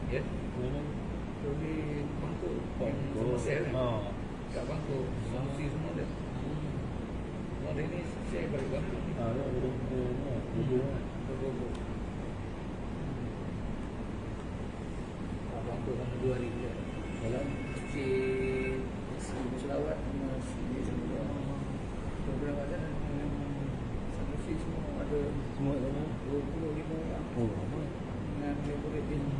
Ya. Tu di Bangkok. Sama sel. Kat Bangkok. Sanusi semua dia. Hari ni saya balik Bangkok. Bangkok sama 2 hari je. Kalau si selawat sama si semua program ada Sanusi semua ada Semua sama 25 orang. Oh, apa? Dengan laboratorium.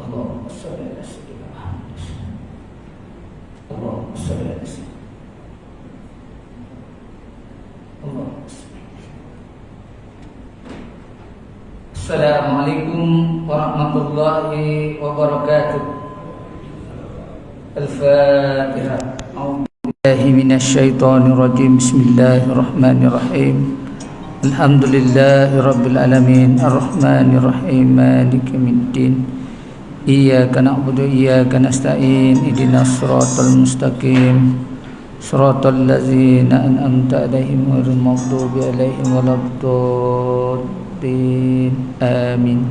اللهم صل على سيدنا محمد. اللهم صل على سيدنا. اللهم صل. Assalamualaikum warahmatullahi wabarakatuh. Al-Fatihah. A'udzu billahi minasyaitonir rajim. Bismillahirrahmanirrahim. Alhamdulillahi rabbil alamin. Arrahmanir rahim. Maliki yaumiddin. Iyyaka na'budu wa iyyaka nasta'in. Ihdinas siratal mustaqim. Siratal ladzina an'amta 'alaihim ghairil maghdubi 'alaihim waladdallin. Amin.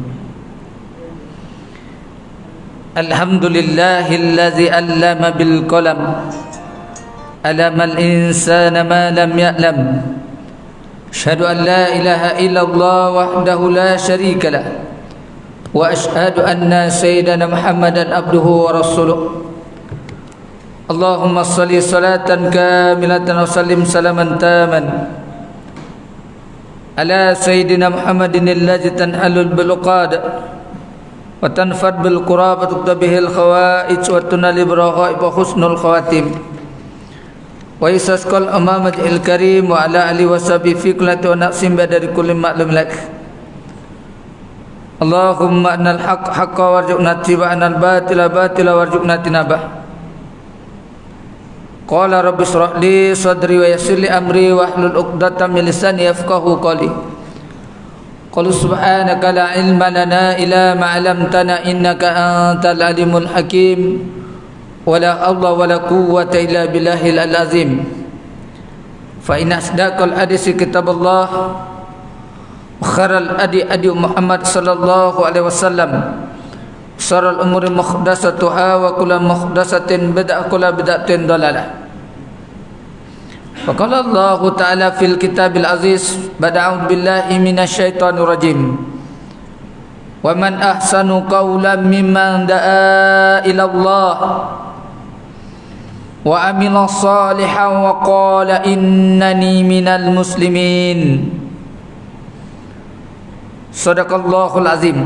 Alhamdulillahilladzi 'allama bil qalam. 'Allamal insana ma lam ya'lam. Asyhadu an la ilaha illallah wahdahu la syarika lah. Wa asyhadu anna sayyidana Muhammadan abduhu wa rasuluh. Allahumma salli salatan kamilatan wa sallim salaman taman ala sayyidina Muhammadin alladzi tanhalul bil uqad wa tanfad bil qurab wa tuqtabihil khawaij wa tunali biraghaib wa husnul khawatim wa yasqal amamajil karim wa ala alihi wa sahbihi fi kulli wa naqsim badari kulli ma'lum lak. Allahumma annal haqq haqqa warzuqna ittiba'ana al-batila batila warzuqna tinabah. Qala rabbi shrah li sadri wa yassir li amri wahlul 'uqdatam min lisani yafqahu qawli. Qul subhanaka la ilma lana illa ma 'allamtana innaka antal alimul hakim. Wala hawla wala quwwata illa billahil azim. Fa inna asdaqal hadisi kitabullah wa khairal adi Muhammad sallallahu alaihi wasallam. Syarrul umuri muhdatsatuha wa kullu muhdatsatin bid'ah kullu bid'atin dalalah. Wa qala Allah ta'ala fil kitabil aziz ba'da billahi minasyaitonir rajim. Wa man ahsanu qawlan mimman da'a ila Allah wa amila salihan wa qala innani minal muslimin. Sadaqallahul azim.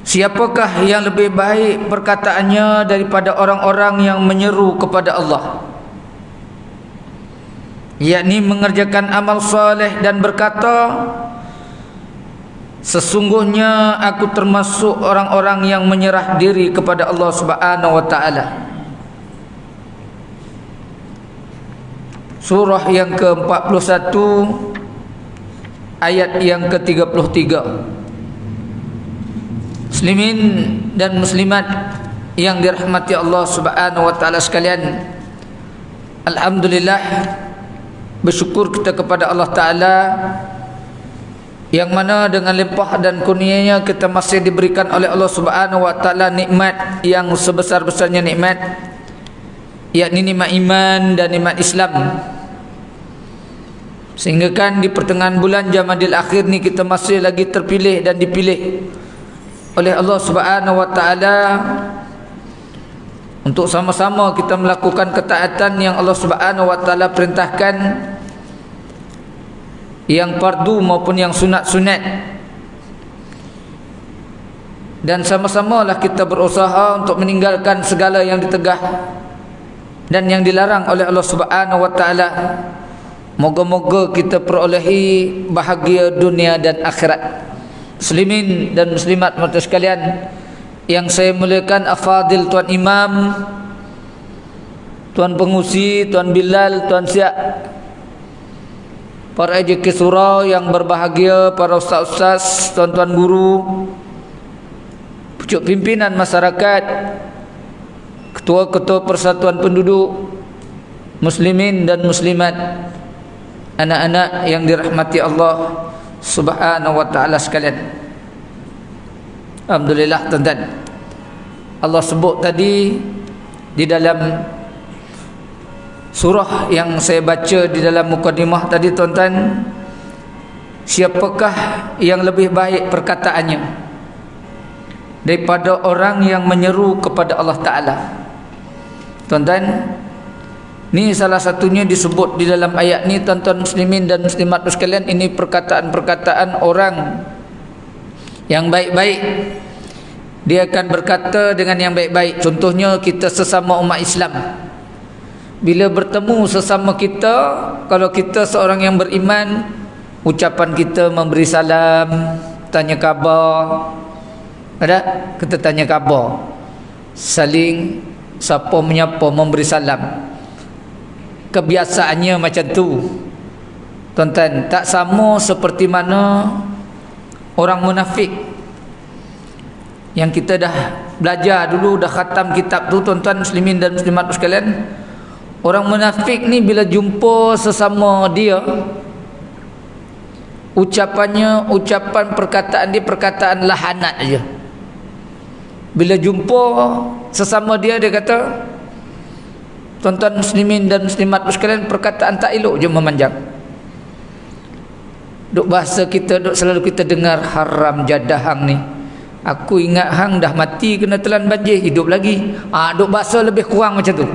Siapakah yang lebih baik perkataannya daripada orang-orang yang menyeru kepada Allah, yakni mengerjakan amal soleh dan berkata, sesungguhnya aku termasuk orang-orang yang menyerah diri kepada Allah Subhanahu wa taala. Surah yang ke-41 ayat yang ke-33. Muslimin dan muslimat yang dirahmati Allah Subhanahu wa taala sekalian, alhamdulillah, bersyukur kita kepada Allah taala yang mana dengan limpah dan kurnianya kita masih diberikan oleh Allah Subhanahu wa taala nikmat yang sebesar-besarnya nikmat, yakni nikmat iman dan nikmat Islam. Sehingga kan di pertengahan bulan Jamadil Akhir ni kita masih lagi terpilih dan dipilih oleh Allah Subhanahu wa taala untuk sama-sama kita melakukan ketaatan yang Allah Subhanahu wa taala perintahkan, yang fardu maupun yang sunat-sunat, dan sama-samalah kita berusaha untuk meninggalkan segala yang ditegah dan yang dilarang oleh Allah Subhanahu wa taala. Moga-moga kita perolehi bahagia dunia dan akhirat. muslimin dan muslimat mata sekalian yang saya muliakan, afadil Tuan Imam, Tuan Pengusi, Tuan Bilal, Tuan Siak, para AJK surau yang berbahagia, para ustaz-ustaz, tuan-tuan guru, pucuk pimpinan masyarakat, ketua-ketua persatuan penduduk, muslimin dan muslimat, anak-anak yang dirahmati Allah Subhanahu wa ta'ala sekalian. Alhamdulillah tuan-tuan, Allah sebut tadi di dalam surah yang saya baca di dalam mukadimah tadi tuan-tuan, siapakah yang lebih baik perkataannya daripada orang yang menyeru kepada Allah Ta'ala. Tuan-tuan, ni salah satunya disebut di dalam ayat ni tuan-tuan muslimin dan muslimat sekalian. Ini perkataan-perkataan orang yang baik-baik. Dia akan berkata dengan yang baik-baik. Contohnya kita sesama umat Islam, bila bertemu sesama kita, kalau kita seorang yang beriman, ucapan kita memberi salam, tanya khabar. Ada? Kita tanya khabar, saling siapa menyapa, memberi salam. Kebiasaannya macam tu tuan-tuan. Tak sama seperti mana orang munafik yang kita dah belajar dulu, dah khatam kitab tu tuan-tuan muslimin dan muslimat sekalian. Orang munafik ni bila jumpa sesama dia, ucapannya, ucapan perkataan dia, perkataan lahanat aja. Bila jumpa sesama dia, dia kata, tuan-tuan muslimin dan muslimat sekalian, perkataan tak elok je, memanjang. Duk bahasa kita, duk selalu kita dengar, haram jadah hang ni, aku ingat hang dah mati kena telan banjir, hidup lagi. Duk bahasa lebih kurang macam tu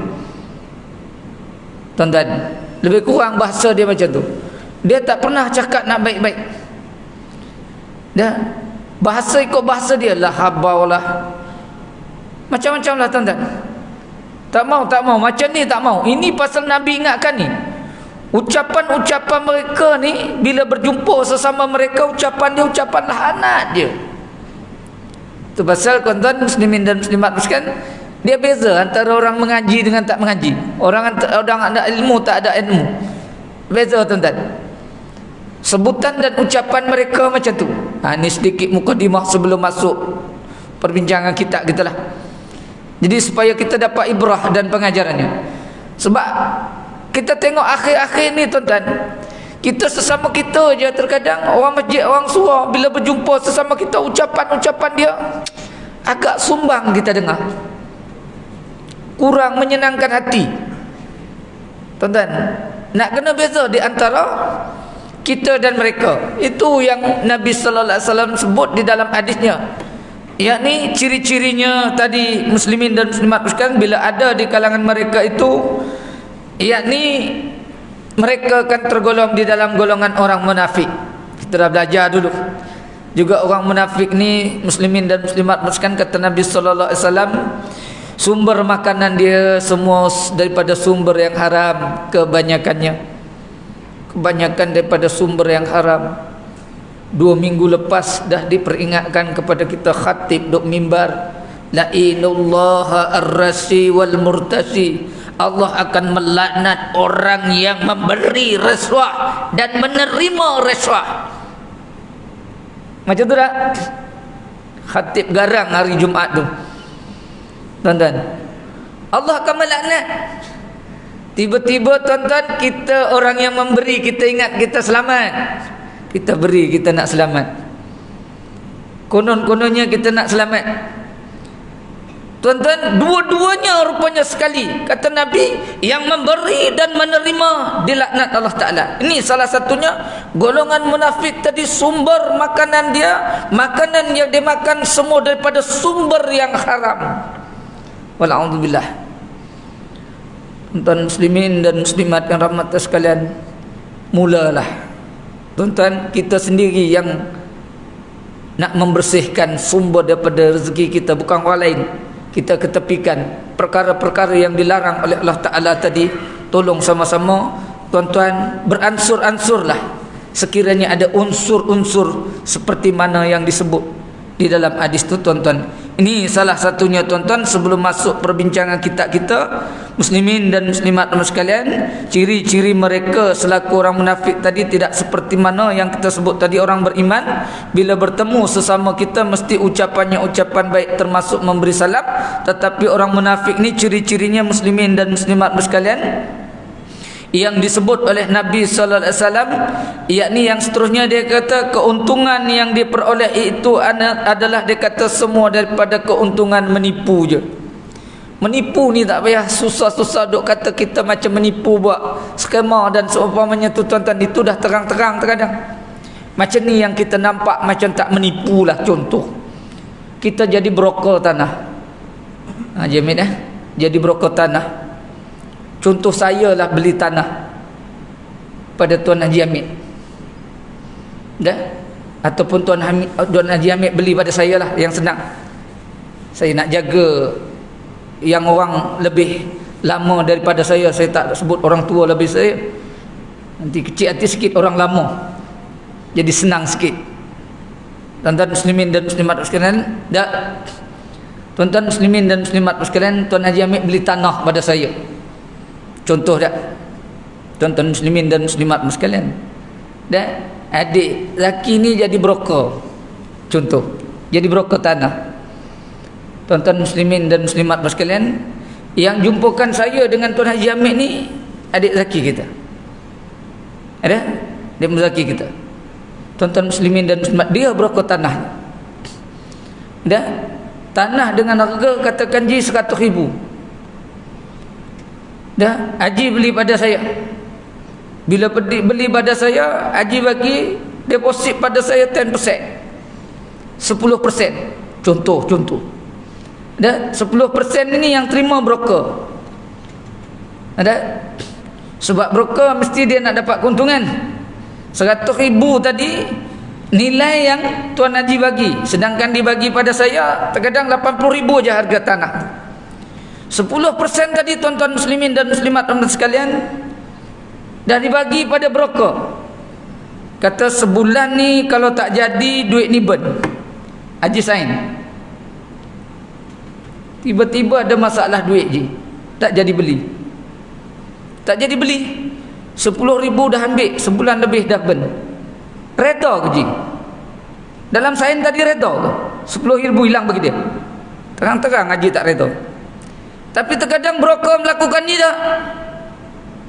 tuan-tuan, lebih kurang bahasa dia macam tu. Dia tak pernah cakap nak baik-baik. Dia bahasa ikut bahasa dia lah, habaulah, macam-macam lah tuan-tuan. Tak mau macam ni, tak mau. Ini pasal Nabi ingatkan ni, ucapan-ucapan mereka ni bila berjumpa sesama mereka, ucapan dia ucapan lahanat je. Tu pasal tuan-tuan muslimin dan muslimat sekalian, dia beza antara orang mengaji dengan tak mengaji. Orang ada ilmu, tak ada ilmu, beza tuan-tuan. Sebutan dan ucapan mereka macam tu. Ni sedikit mukadimah sebelum masuk perbincangan kita lah. Jadi supaya kita dapat ibrah dan pengajarannya. Sebab kita tengok akhir-akhir ni tuan-tuan, kita sesama kita je terkadang, orang masjid, orang surau, bila berjumpa sesama kita, ucapan-ucapan dia agak sumbang kita dengar, kurang menyenangkan hati tuan-tuan. Nak kena beza di antara kita dan mereka. Itu yang Nabi sallallahu alaihi wasallam sebut di dalam hadisnya, yakni ciri-cirinya tadi muslimin dan muslimat sekalian, bila ada di kalangan mereka itu, yakni mereka akan tergolong di dalam golongan orang munafik. Kita dah belajar dulu juga orang munafik ni, muslimin dan muslimat sekalian, kata Nabi sallallahu alaihi wasallam, sumber makanan dia semua daripada sumber yang haram, kebanyakan daripada sumber yang haram. 2 minggu lepas dah diperingatkan kepada kita khatib duk mimbar, la'inullaha ar-rasi wal murtasi, Allah akan melaknat orang yang memberi rasuah dan menerima rasuah. Macam tu tak? Khatib garang hari Jumaat tu tuan-tuan, Allah akan melaknat. Tiba-tiba tuan-tuan, kita orang yang memberi, kita ingat kita selamat, kita beri, kita nak selamat, konon-kononnya kita nak selamat. Tuan-tuan, dua-duanya rupanya sekali. Kata Nabi, yang memberi dan menerima dilaknat Allah Ta'ala. Ini salah satunya golongan munafik tadi, sumber makanan dia, makanan yang dia makan semua daripada sumber yang haram. Wala'udzubillah. Tuan-tuan muslimin dan muslimat yang rahmat sekalian, mulalah tuan-tuan, kita sendiri yang nak membersihkan sumber daripada rezeki kita, bukan orang lain. Kita ketepikan perkara-perkara yang dilarang oleh Allah Ta'ala tadi. Tolong sama-sama tuan-tuan beransur-ansurlah sekiranya ada unsur-unsur seperti mana yang disebut di dalam hadis itu, tuan-tuan. Ini salah satunya, tuan-tuan, sebelum masuk perbincangan kita muslimin dan muslimat sekalian. Ciri-ciri mereka selaku orang munafik tadi tidak seperti mana yang kita sebut tadi. Orang beriman bila bertemu sesama kita mesti ucapannya ucapan baik, termasuk memberi salam. Tetapi orang munafik ni ciri-cirinya, muslimin dan muslimat sekalian, yang disebut oleh Nabi sallallahu alaihi wasallam, yakni yang seterusnya dia kata keuntungan yang diperoleh itu adalah, dia kata, semua daripada keuntungan menipu je. Menipu ni tak payah susah-susah duk kata kita macam menipu, buat skema dan seumpamanya tu, tuan-tuan. Itu dah terang-terang terkadang. Macam ni yang kita nampak macam tak menipu lah. Contoh, kita jadi broker tanah. Jamil jadi broker tanah. Contoh, saya lah beli tanah pada Tuan Haji Hamid, ataupun Tuan Haji Hamid beli pada saya lah. Yang senang, saya nak jaga yang orang lebih lama daripada saya tak sebut orang tua lebih saya, nanti kecil hati sikit orang lama, jadi senang sikit. Tuan-tuan muslimin dan muslimat sekalian, tuan-tuan muslimin dan muslimat sekalian, Tuan Haji Hamid beli tanah pada saya. Contoh tak, tuan-tuan muslimin dan muslimat sekalian, adik laki ni jadi broker, contoh, jadi broker tanah. Tuan-tuan muslimin dan muslimat sekalian, yang jumpakan saya dengan Tuan Haji Hamid ni adik laki kita, dia laki kita. Tuan-tuan muslimin dan muslimat, dia broker tanah. Tanah dengan harga katakan 100,000. Haji beli pada saya. Bila beli pada saya, Haji bagi deposit pada saya 10%, 10%. Contoh 10% ini yang terima broker. Sebab broker mesti dia nak dapat keuntungan. 100,000 tadi nilai yang Tuan Haji bagi, sedangkan dibagi pada saya terkadang 80,000 je harga tanah. 10% tadi, tuan-tuan muslimin dan muslimat sekalian, dah dibagi pada broker. Kata sebulan ni kalau tak jadi duit ni burn, Haji sign. Tiba-tiba ada masalah duit je, tak jadi beli. 10,000 dah ambil, sebulan lebih dah burn. Reda ke Ji? Dalam sign tadi reda ke? 10,000 hilang bagi dia. Terang-terang Haji tak reda. Tapi terkadang broker melakukan ni tak,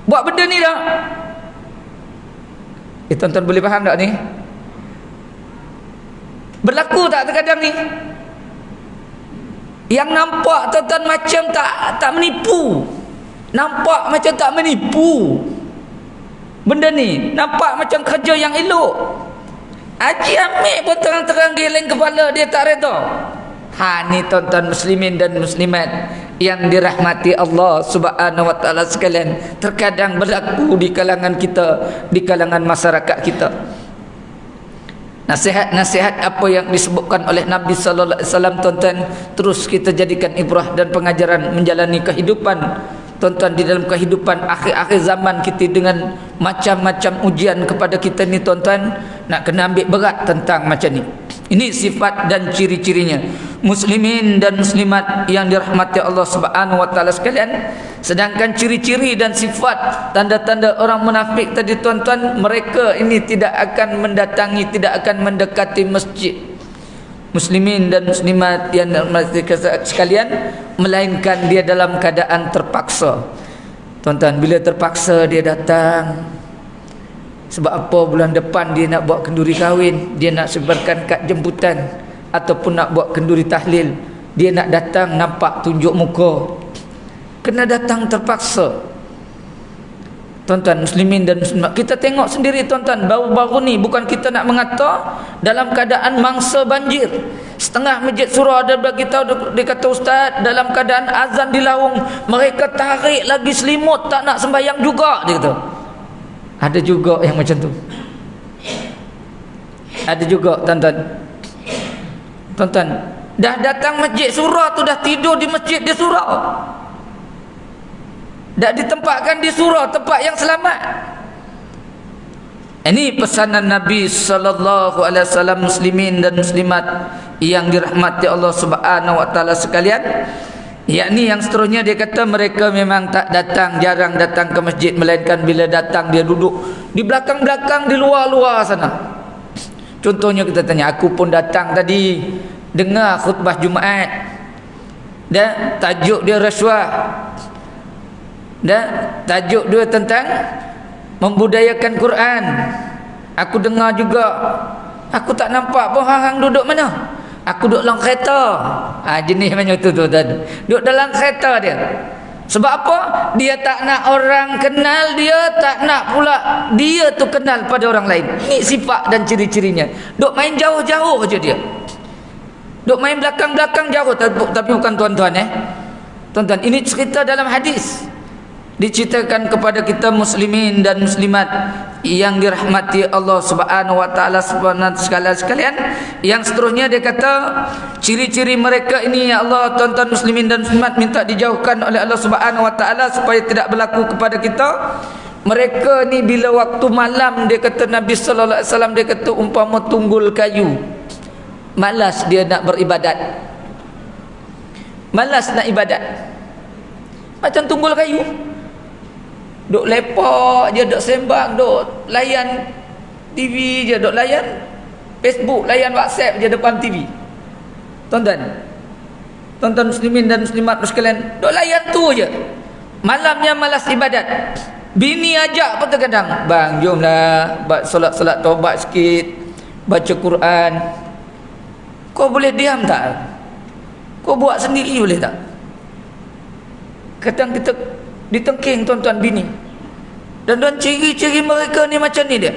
buat benda ni tak. Tuan-tuan boleh faham tak ni? Berlaku tak terkadang ni? Yang nampak tuan-tuan macam tak menipu, nampak macam tak menipu benda ni, nampak macam kerja yang elok. Haji ambil pun terang-terang geleng kepala, dia tak reda. Ni tuan-tuan muslimin dan muslimat yang dirahmati Allah Subhanahu wa taala sekalian, terkadang berlaku di kalangan kita, di kalangan masyarakat kita. Nasihat-nasihat apa yang disebutkan oleh Nabi sallallahu alaihi wasallam, tuan-tuan, terus kita jadikan ibrah dan pengajaran menjalani kehidupan, tuan-tuan, di dalam kehidupan akhir-akhir zaman kita dengan macam-macam ujian kepada kita ni, tuan-tuan, nak kena ambil berat tentang macam ni. Ini sifat dan ciri-cirinya, muslimin dan muslimat yang dirahmati Allah Subhanahu wa taala sekalian. Sedangkan ciri-ciri dan sifat, tanda-tanda orang munafik tadi, tuan-tuan, mereka ini tidak akan mendatangi, tidak akan mendekati masjid, muslimin dan muslimat yang dirahmati sekalian, melainkan dia dalam keadaan terpaksa. Tuan-tuan, bila terpaksa dia datang. Sebab apa? Bulan depan dia nak buat kenduri kahwin, dia nak sebarkan kad jemputan, ataupun nak buat kenduri tahlil, dia nak datang nampak tunjuk muka, kena datang terpaksa. Tuan-tuan muslimin dan muslimat, kita tengok sendiri, tuan-tuan, baru-baru ni bukan kita nak mengata dalam keadaan mangsa banjir, setengah masjid surau ada bagi tahu, dia kata ustaz, dalam keadaan azan di Lawung, mereka tarik lagi selimut, tak nak sembahyang juga, dia kata. Ada juga yang macam tu. Ada juga, tuan-tuan. Tuan-tuan, dah datang masjid surau tu, dah tidur di masjid di surau, dah ditempatkan di surau, tempat yang selamat. Ini pesanan Nabi sallallahu alaihi wasallam, muslimin dan muslimat yang dirahmati Allah Subhanahu wa taala sekalian. Yakni yang seterusnya dia kata mereka memang tak datang, jarang datang ke masjid, melainkan bila datang dia duduk di belakang-belakang, di luar-luar sana. Contohnya kita tanya, aku pun datang tadi dengar khutbah Jumaat dan tajuk dia rasuah dan tajuk dia tentang membudayakan Quran. Aku dengar juga, aku tak nampak pun hang duduk mana. Aku duduk dalam kereta. Jenis macam tu tadi. Duduk dalam kereta dia. Sebab apa? Dia tak nak orang kenal dia, tak nak pula dia tu kenal pada orang lain. Ini sifat dan ciri-cirinya. Duk main jauh-jauh je dia. Duk main belakang-belakang jauh. Tapi bukan tuan-tuan Tuan-tuan, ini cerita dalam hadis. Diceritakan kepada kita muslimin dan muslimat yang dirahmati Allah Subhanahu wa taala sekalian. Yang seterusnya dia kata ciri-ciri mereka ini, ya Allah, tuan-tuan muslimin dan muslimat, minta dijauhkan oleh Allah Subhanahu wa taala supaya tidak berlaku kepada kita. Mereka ni bila waktu malam, dia kata Nabi sallallahu alaihi wasallam, dia kata umpama tunggul kayu. Malas dia nak beribadat. Malas nak ibadat. Macam tunggul kayu. Duk lepak je, duk sembang, duk layan TV je, duk layan Facebook, layan WhatsApp je depan TV. Tuan-tuan muslimin dan muslimat sekalian, duk layan tu je. Malamnya malas ibadat. Bini ajak pun terkadang, bang jomlah solat-solat taubat sikit, baca Quran. Kau boleh diam tak? Kau buat sendiri boleh tak? Kadang kita ditengking tuan-tuan bini. Dan ciri-ciri mereka ni macam ni dia.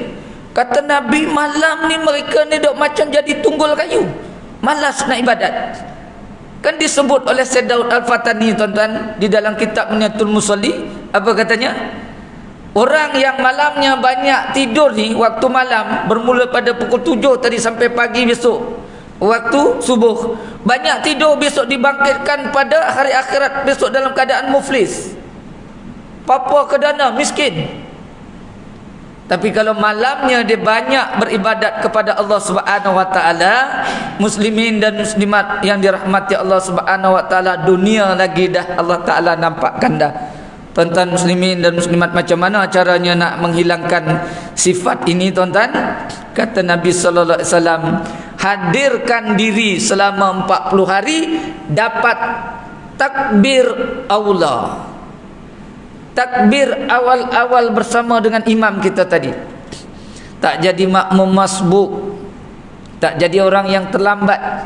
Kata Nabi, malam ni mereka ni duk macam jadi tunggul kayu. Malas nak ibadat. Kan disebut oleh Syed Daud Al-Fatani tuan-tuan di dalam kitab Niyatul Musalli, apa katanya? Orang yang malamnya banyak tidur ni, waktu malam bermula pada pukul 7 tadi sampai pagi besok, waktu subuh, banyak tidur, besok dibangkitkan pada hari akhirat, besok dalam keadaan muflis, papa kedana, miskin. Tapi kalau malamnya dia banyak beribadat kepada Allah Subhanahu wa taala, muslimin dan muslimat yang dirahmati Allah Subhanahu wa taala, dunia lagi dah Allah taala nampakkan dah. Tuan-tuan muslimin dan muslimat, macam mana caranya nak menghilangkan sifat ini tuan-tuan? Kata Nabi sallallahu alaihi wasallam, hadirkan diri selama 40 hari, dapat takbir aula. Takbir awal-awal bersama dengan imam kita tadi. Tak jadi makmum masbuk, tak jadi orang yang terlambat.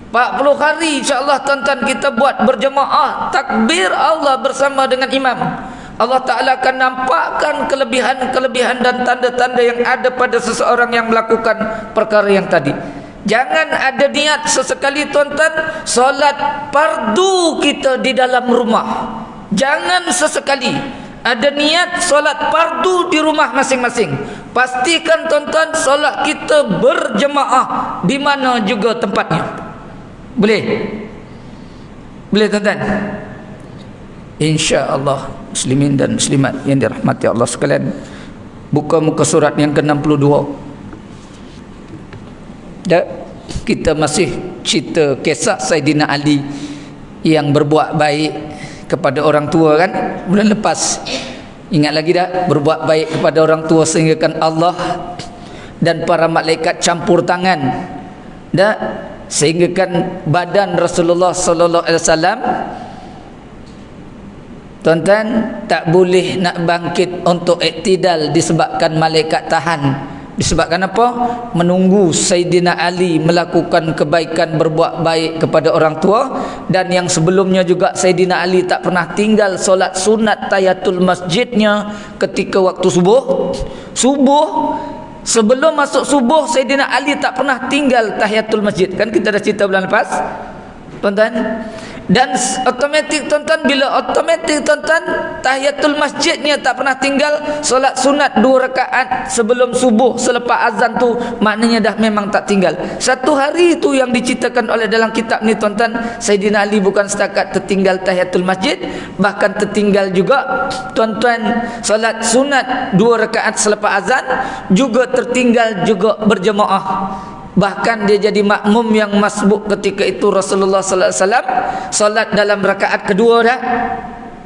40 hari insya-Allah tuan-tuan kita buat berjemaah takbir Allah bersama dengan imam. Allah Ta'ala akan nampakkan kelebihan-kelebihan dan tanda-tanda yang ada pada seseorang yang melakukan perkara yang tadi. Jangan ada niat sesekali tuan-tuan solat fardu kita di dalam rumah. Jangan sesekali ada niat solat fardu di rumah masing-masing. Pastikan tuan-tuan solat kita berjemaah di mana juga tempatnya. Boleh? Boleh tuan-tuan? InsyaAllah muslimin dan muslimat yang dirahmati Allah sekalian, buka muka surat yang ke-62. Dan kita masih cerita kisah Saidina Ali yang berbuat baik kepada orang tua kan, bulan lepas. Ingat lagi dah, berbuat baik kepada orang tua sehingga kan Allah dan para malaikat campur tangan dah, sehingga kan badan Rasulullah sallallahu alaihi wasallam tuan-tuan tak boleh nak bangkit untuk iktidal disebabkan malaikat tahan. Disebabkan apa? Menunggu Sayyidina Ali melakukan kebaikan, berbuat baik kepada orang tua. Dan yang sebelumnya juga Sayyidina Ali tak pernah tinggal solat sunat tahiyatul masjidnya ketika waktu subuh. Sebelum masuk subuh, Sayyidina Ali tak pernah tinggal tahiyatul masjid. Kan kita dah cerita bulan lepas tuan-tuan. Dan otomatik tuan-tuan, bila otomatik tuan-tuan tahiyatul masjidnya tak pernah tinggal, solat sunat 2 rakaat sebelum subuh selepas azan tu maknanya dah memang tak tinggal. Satu hari itu yang diceritakan oleh dalam kitab ni tuan-tuan, Sayyidina Ali bukan setakat tertinggal tahiyatul masjid, bahkan tertinggal juga tuan-tuan solat sunat 2 rakaat selepas azan, juga tertinggal juga berjemaah. Bahkan dia jadi makmum yang masbuk ketika itu Rasulullah sallallahu alaihi wasallam solat dalam rakaat kedua dah.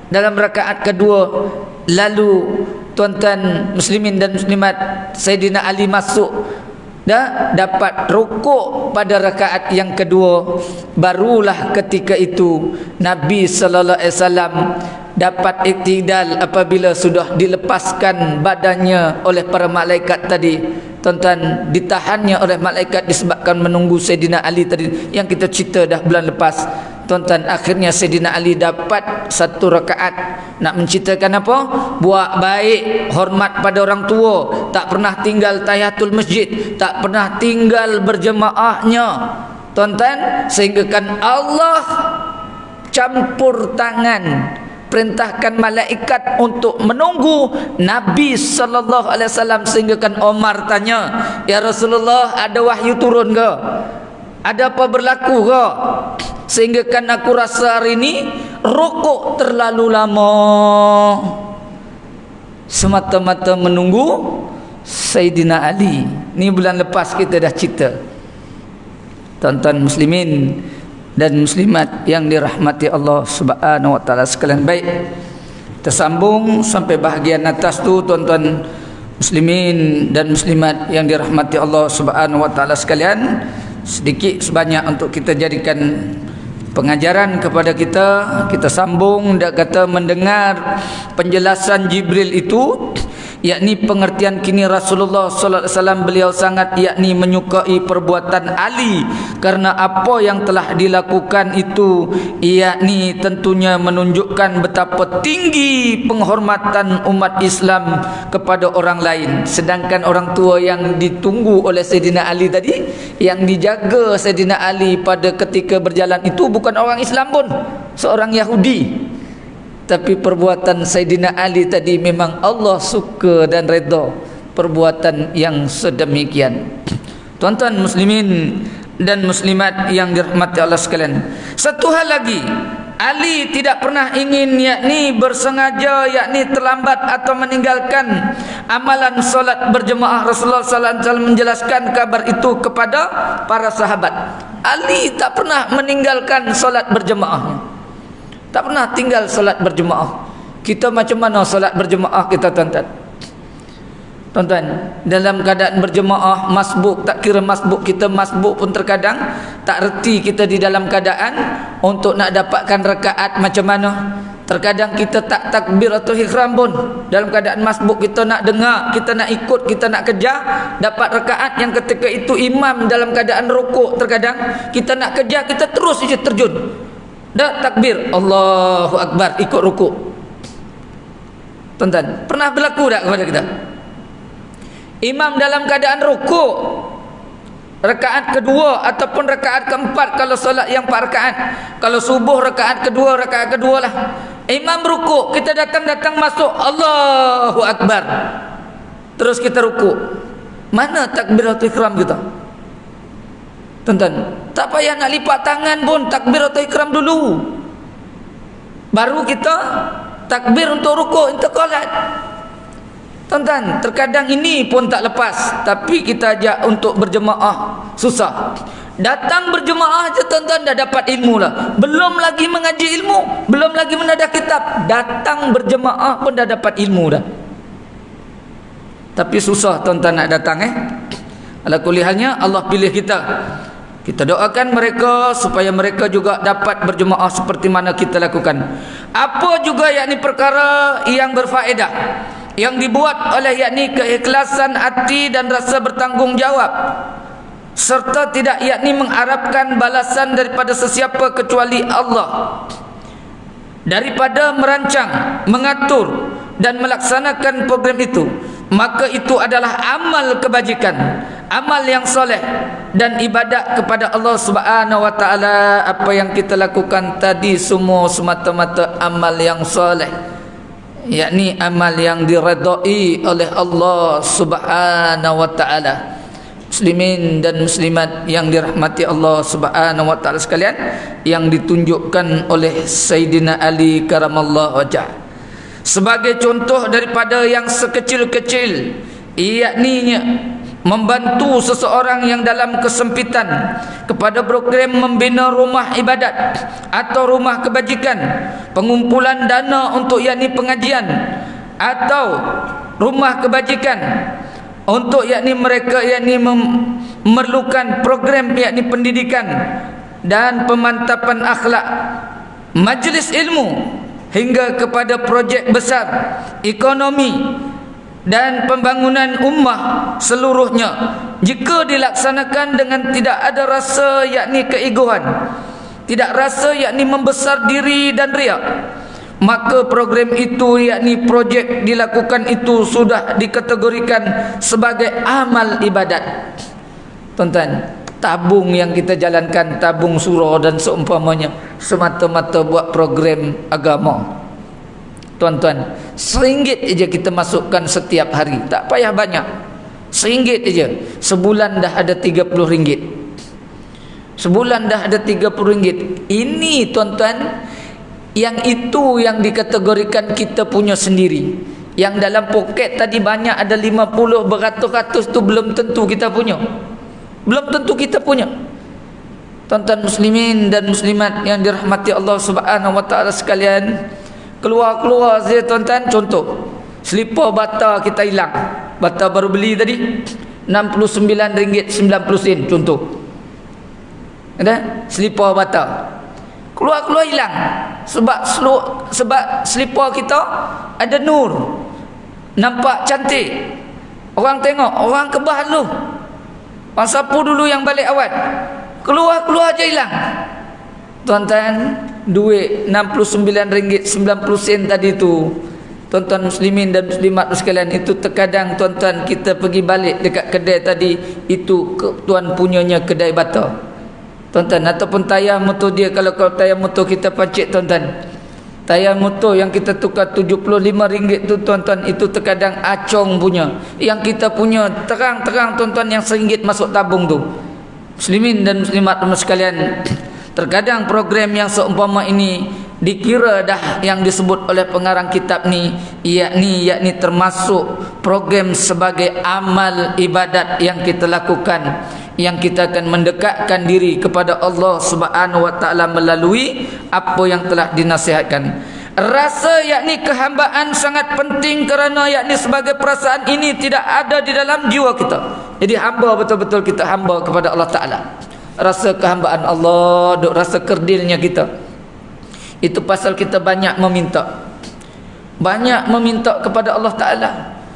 Dalam rakaat kedua, lalu tuan-tuan muslimin dan muslimat, Sayyidina Ali masuk dah, dapat rukuk pada rakaat yang kedua. Barulah ketika itu Nabi sallallahu alaihi wasallam dapat iktidal apabila sudah dilepaskan badannya oleh para malaikat tadi. Tuan-tuan, ditahannya oleh malaikat disebabkan menunggu Sayyidina Ali tadi yang kita cerita dah bulan lepas. Tuan-tuan, akhirnya Sayyidina Ali dapat 1 rakaat. Nak menceritakan apa? Buat baik, hormat pada orang tua, tak pernah tinggal tahiyatul masjid, tak pernah tinggal berjemaahnya. Tuan-tuan, sehingga kan Allah campur tangan, perintahkan malaikat untuk menunggu Nabi sallallahu alaihi wasallam, sehingga kan Omar tanya, "Ya Rasulullah, ada wahyu turun ke? Ada apa berlaku ke? Sehingga kan aku rasa hari ini rukuk terlalu lama." Semata-mata menunggu Sayyidina Ali. Ni bulan lepas kita dah cerita. Tuan-tuan muslimin dan muslimat yang dirahmati Allah Subhanahu wa taala sekalian. Baik, kita sambung sampai bahagian atas tu tuan-tuan muslimin dan muslimat yang dirahmati Allah Subhanahu wa taala sekalian. Sedikit sebanyak untuk kita jadikan pengajaran kepada kita. Kita sambung, dia kata mendengar penjelasan Jibril itu, yakni pengertian kini Rasulullah sallallahu alaihi wasallam, beliau sangat yakni menyukai perbuatan Ali karena apa yang telah dilakukan itu, yakni tentunya menunjukkan betapa tinggi penghormatan umat Islam kepada orang lain. Sedangkan orang tua yang ditunggu oleh Sayyidina Ali tadi, yang dijaga Sayyidina Ali pada ketika berjalan itu bukan orang Islam pun, seorang Yahudi. Tapi perbuatan Sayyidina Ali tadi memang Allah suka dan redha perbuatan yang sedemikian. Tuan-tuan muslimin dan muslimat yang dirahmati Allah sekalian, satu hal lagi, Ali tidak pernah ingin yakni bersengaja yakni terlambat atau meninggalkan amalan solat berjemaah. Rasulullah sallallahu alaihi wasallam menjelaskan kabar itu kepada para sahabat. Ali tak pernah meninggalkan solat berjemaah, tak pernah tinggal solat berjemaah. Kita macam mana solat berjemaah kita tuan-tuan? Tuan-tuan, dalam keadaan berjemaah masbuk, tak kira masbuk, kita masbuk pun terkadang tak reti kita di dalam keadaan untuk nak dapatkan rakaat macam mana. Terkadang kita tak takbir atau ihram pun, dalam keadaan masbuk kita nak dengar, kita nak ikut, kita nak kejar dapat rakaat yang ketika itu imam dalam keadaan rukuk. Terkadang kita nak kejar, kita terus saja terjun, dah takbir Allahu Akbar, ikut rukuk. Tuan-tuan, pernah berlaku tak kepada kita? Imam dalam keadaan rukuk rakaat kedua ataupun rakaat keempat, kalau solat yang 4 rakaat, kalau subuh rakaat kedua lah, imam rukuk, kita datang masuk Allahu Akbar, terus kita rukuk. Mana takbiratul ihram kita? Tuan-tuan, tak payah nak lipat tangan pun, takbiratul ihram dulu, baru kita takbir untuk rukuk, intiqalat. Tuan-tuan, terkadang ini pun tak lepas, tapi kita ajak untuk berjemaah susah. Datang berjemaah je tuan-tuan dah dapat ilmu lah, belum lagi mengaji ilmu, belum lagi menadah kitab, datang berjemaah pun dah dapat ilmu dah. Tapi susah tuan-tuan nak datang Ala kulli halnya Allah pilih kita. Kita doakan mereka supaya mereka juga dapat berjemaah seperti mana kita lakukan. Apa juga yakni perkara yang berfaedah, yang dibuat oleh yakni keikhlasan hati dan rasa bertanggungjawab, serta tidak yakni mengharapkan balasan daripada sesiapa kecuali Allah, daripada merancang, mengatur dan melaksanakan program itu, maka itu adalah amal kebajikan, amal yang soleh dan ibadat kepada Allah Subhanahu wa taala. Apa yang kita lakukan tadi semua semata-mata amal yang soleh, yakni amal yang diredai oleh Allah Subhanahu wa taala. Muslimin dan muslimat yang dirahmati Allah Subhanahu wa taala sekalian, yang ditunjukkan oleh Sayyidina Ali karamallahu wajah sebagai contoh daripada yang sekecil-kecil, yakni membantu seseorang yang dalam kesempitan kepada program membina rumah ibadat atau rumah kebajikan, pengumpulan dana untuk yakni pengajian atau rumah kebajikan untuk yakni mereka yakni memerlukan program yakni pendidikan dan pemantapan akhlak, majlis ilmu, hingga kepada projek besar ekonomi dan pembangunan ummah seluruhnya. Jika dilaksanakan dengan tidak ada rasa yakni keegoan, tidak rasa yakni membesar diri dan riak, maka program itu yakni projek dilakukan itu sudah dikategorikan sebagai amal ibadat. Tuan-tuan, tabung yang kita jalankan, tabung surau dan seumpamanya, semata-mata buat program agama. Tuan-tuan, RM1 aja kita masukkan setiap hari, tak payah banyak, RM1 aja. Sebulan dah ada RM30. Sebulan dah ada RM30. Ini tuan-tuan, yang itu yang dikategorikan kita punya sendiri. Yang dalam poket tadi banyak ada 50 beratus-ratus tu belum tentu kita punya. Belum tentu kita punya. Tuan-tuan muslimin dan muslimat yang dirahmati Allah Subhanahu wa taala sekalian, keluar-keluar saja tuan-tuan, contoh selipar bata kita hilang. Bata baru beli tadi RM69.90 contoh. Ada selipar bata. Keluar-keluar hilang sebab selipar kita ada nur, nampak cantik, orang tengok, orang kebah dulu, orang sapu dulu yang balik awal, keluar-keluar aja hilang. Tuan-tuan, duit RM69.90 tadi tu, tuan-tuan muslimin dan muslimat sekalian, itu terkadang tuan-tuan kita pergi balik dekat kedai tadi, itu tuan punyanya kedai bata. Tuan-tuan, ataupun tayar motor dia, kalau tayar motor kita pancit tuan-tuan, tayar motor yang kita tukar RM75 tu tuan-tuan, itu terkadang acong punya. Yang kita punya terang-terang tuan-tuan, yang RM1 masuk tabung tu. Muslimin dan muslimat sekalian, terkadang program yang seumpama ini dikira dah yang disebut oleh pengarang kitab ni, yakni termasuk program sebagai amal ibadat yang kita lakukan, yang kita akan mendekatkan diri kepada Allah Subhanahu wa taala melalui apa yang telah dinasihatkan. Rasa yakni kehambaan sangat penting, kerana yakni sebagai perasaan ini tidak ada di dalam jiwa kita. Jadi hamba, betul-betul kita hamba kepada Allah taala. Rasa kehambaan Allah, rasa kerdilnya kita. Itu pasal kita banyak meminta. Banyak meminta kepada Allah taala.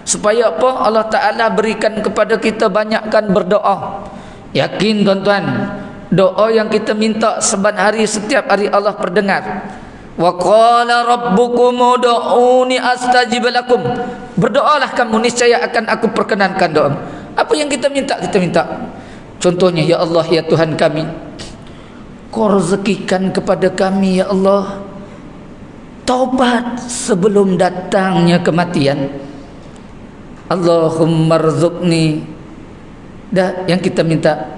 Supaya apa? Allah taala berikan kepada kita banyakkan berdoa. Yakin tuan-tuan, doa yang kita minta seban hari, setiap hari Allah perdengar. Wa qala rabbukum ud'uni astajib lakum. Berdoalah kamu, niscaya akan aku perkenankan doa. Apa yang kita minta, kita minta. Contohnya, ya Allah, ya Tuhan kami, Kau rezekikan kepada kami, ya Allah, taubat sebelum datangnya kematian. Allahumma rzuqni. Dah, yang kita minta,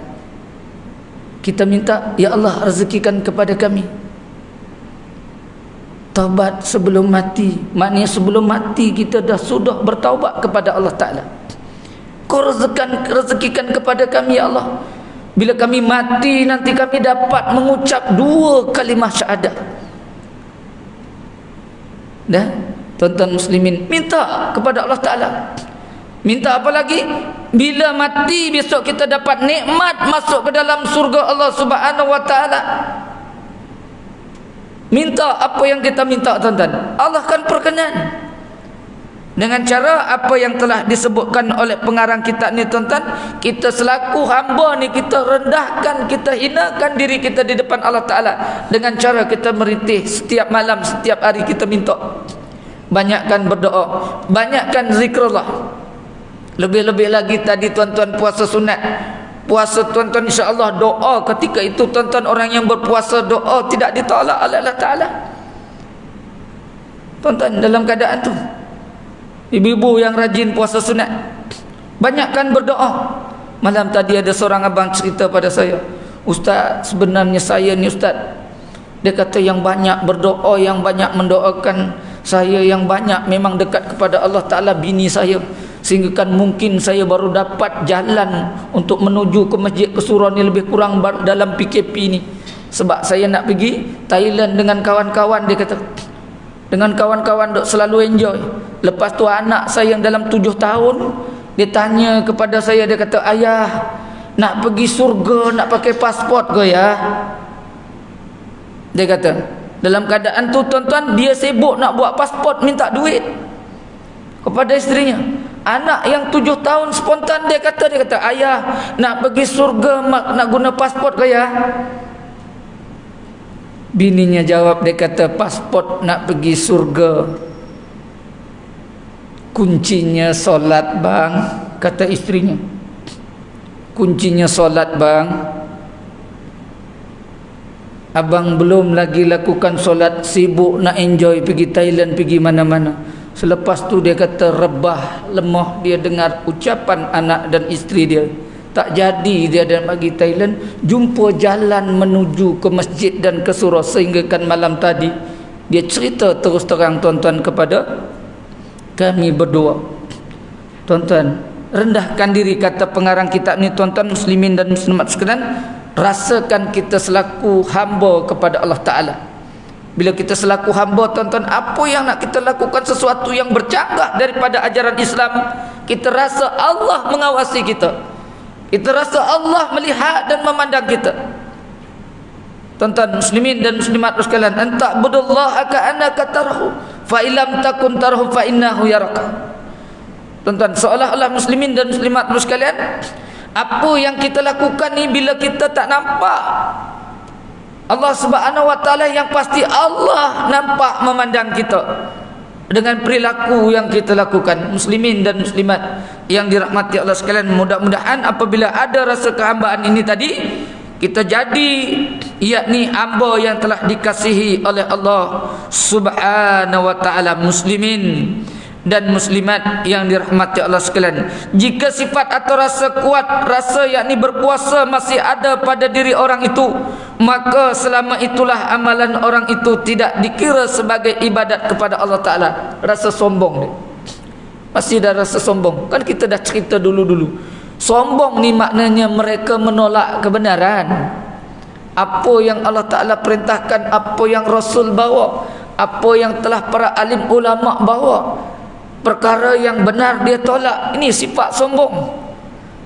ya Allah, rezekikan kepada kami taubat sebelum mati. Maknanya sebelum mati kita sudah bertaubat kepada Allah taala. Kau rezekikan kepada kami, ya Allah, bila kami mati nanti kami dapat mengucap 2 kalimah syahadat. Dah, tuan-tuan muslimin, minta kepada Allah taala. Minta apa lagi? Bila mati besok kita dapat nikmat masuk ke dalam surga Allah Subhanahu wa taala. Minta apa yang kita minta tuan-tuan, Allah akan perkenan. Dengan cara apa yang telah disebutkan oleh pengarang kitab ni tuan-tuan, kita selaku hamba ni, kita rendahkan, kita hinakan diri kita di depan Allah taala dengan cara kita merintih setiap malam, setiap hari kita minta. Banyakkan berdoa, banyakkan zikrullah. Lebih-lebih lagi tadi tuan-tuan puasa sunat. Puasa tuan-tuan insya-Allah doa ketika itu tuan-tuan, orang yang berpuasa doa tidak ditolak oleh Allah Taala. Tuan-tuan dalam keadaan tu, ibu-ibu yang rajin puasa sunat, banyakkan berdoa. Malam tadi ada seorang abang cerita pada saya, "Ustaz, sebenarnya saya ni Ustaz," dia kata, "yang banyak berdoa, yang banyak mendoakan saya, yang banyak memang dekat kepada Allah Ta'ala bini saya, sehingga kan mungkin saya baru dapat jalan untuk menuju ke masjid ke surau ni lebih kurang dalam PKP ni. Sebab saya nak pergi Thailand dengan kawan-kawan," dia kata, "dengan kawan-kawan dok selalu enjoy. Lepas tu anak saya yang dalam 7 tahun, dia tanya kepada saya, dia kata, 'Ayah, nak pergi surga nak pakai pasport ke ya?' Dia kata, dalam keadaan tu tuan-tuan, dia sibuk nak buat pasport, minta duit kepada isterinya. Anak yang 7 tahun spontan dia kata, "Ayah, nak pergi surga nak guna pasport ke ya?" Bininya jawab, dia kata, "Pasport nak pergi surga, kuncinya solat bang," kata isterinya. "Kuncinya solat bang. Abang belum lagi lakukan solat, sibuk nak enjoy pergi Thailand, pergi mana-mana." Selepas tu dia kata rebah, lemah dia dengar ucapan anak dan isteri dia. Tak jadi dia dan pergi Thailand, jumpa jalan menuju ke masjid dan ke surau. Sehingga kan malam tadi dia cerita terus terang tuan-tuan kepada kami berdua. Tuan-tuan, rendahkan diri, kata pengarang kitab ni tuan-tuan muslimin dan muslimat sekalian. Rasakan kita selaku hamba kepada Allah Ta'ala. Bila kita selaku hamba tuan-tuan, apa yang nak kita lakukan, sesuatu yang bercanggah daripada ajaran Islam, kita rasa Allah mengawasi kita, kita rasa Allah melihat dan memandang kita. Tuan-tuan muslimin dan muslimat sekalian, anta'budullaha ka'annaka tarahu fa illam takun tarahu fa innahu yaraka. Tuan-tuan, seolah-olah muslimin dan muslimat sekalian, apa yang kita lakukan ni bila kita tak nampak Allah Subhanahu wa taala, yang pasti Allah nampak memandang kita dengan perilaku yang kita lakukan. Muslimin dan muslimat yang dirahmati Allah sekalian, mudah-mudahan apabila ada rasa kehambaan ini tadi, kita jadi yakni hamba yang telah dikasihi oleh Allah Subhanahu wa taala. Muslimin dan muslimat yang dirahmati Allah sekalian, jika sifat atau rasa kuat, rasa yakni berpuasa masih ada pada diri orang itu, maka selama itulah amalan orang itu tidak dikira sebagai ibadat kepada Allah Ta'ala. Rasa sombong dia, masih ada rasa sombong. Kan kita dah cerita dulu-dulu, sombong ni maknanya mereka menolak kebenaran. Apa yang Allah Ta'ala perintahkan, apa yang Rasul bawa, apa yang telah para alim ulama bawa, perkara yang benar dia tolak. Ini sifat sombong.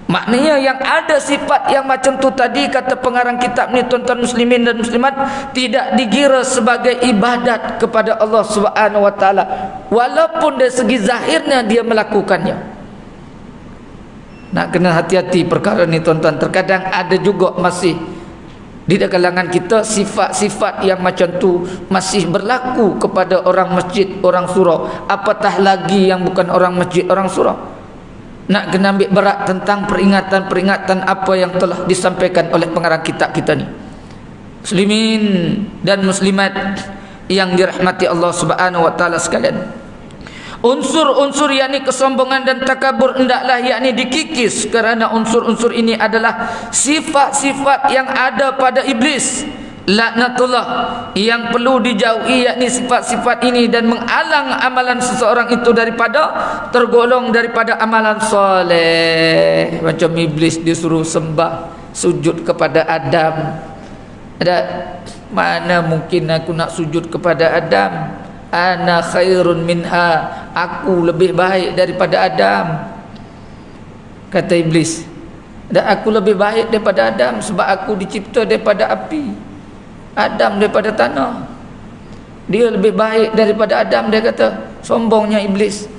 Maknanya yang ada sifat yang macam tu tadi, kata pengarang kitab ni tuan-tuan muslimin dan muslimat, tidak dikira sebagai ibadat kepada Allah Subhanahu wa taala, walaupun dari segi zahirnya dia melakukannya. Nak kena hati-hati perkara ni tuan-tuan. Terkadang ada juga masih di kalangan kita sifat-sifat yang macam tu masih berlaku kepada orang masjid, orang surau, apatah lagi yang bukan orang masjid, orang surau. Nak kena ambil berat tentang peringatan-peringatan apa yang telah disampaikan oleh pengarang kitab kita ni. Muslimin dan muslimat yang dirahmati Allah Subhanahu wa taala sekalian, unsur-unsur yakni kesombongan dan takabur hendaklah yakni dikikis, kerana unsur-unsur ini adalah sifat-sifat yang ada pada iblis, laknatullah, yang perlu dijauhi yakni sifat-sifat ini, dan menghalang amalan seseorang itu daripada tergolong daripada amalan soleh. Macam iblis disuruh sembah sujud kepada Adam. Ada mana mungkin aku nak sujud kepada Adam? Ana khairun minha, aku lebih baik daripada Adam, kata iblis. Dan aku lebih baik daripada Adam sebab aku dicipta daripada api, Adam daripada tanah. Dia lebih baik daripada Adam, dia kata. Sombongnya iblis.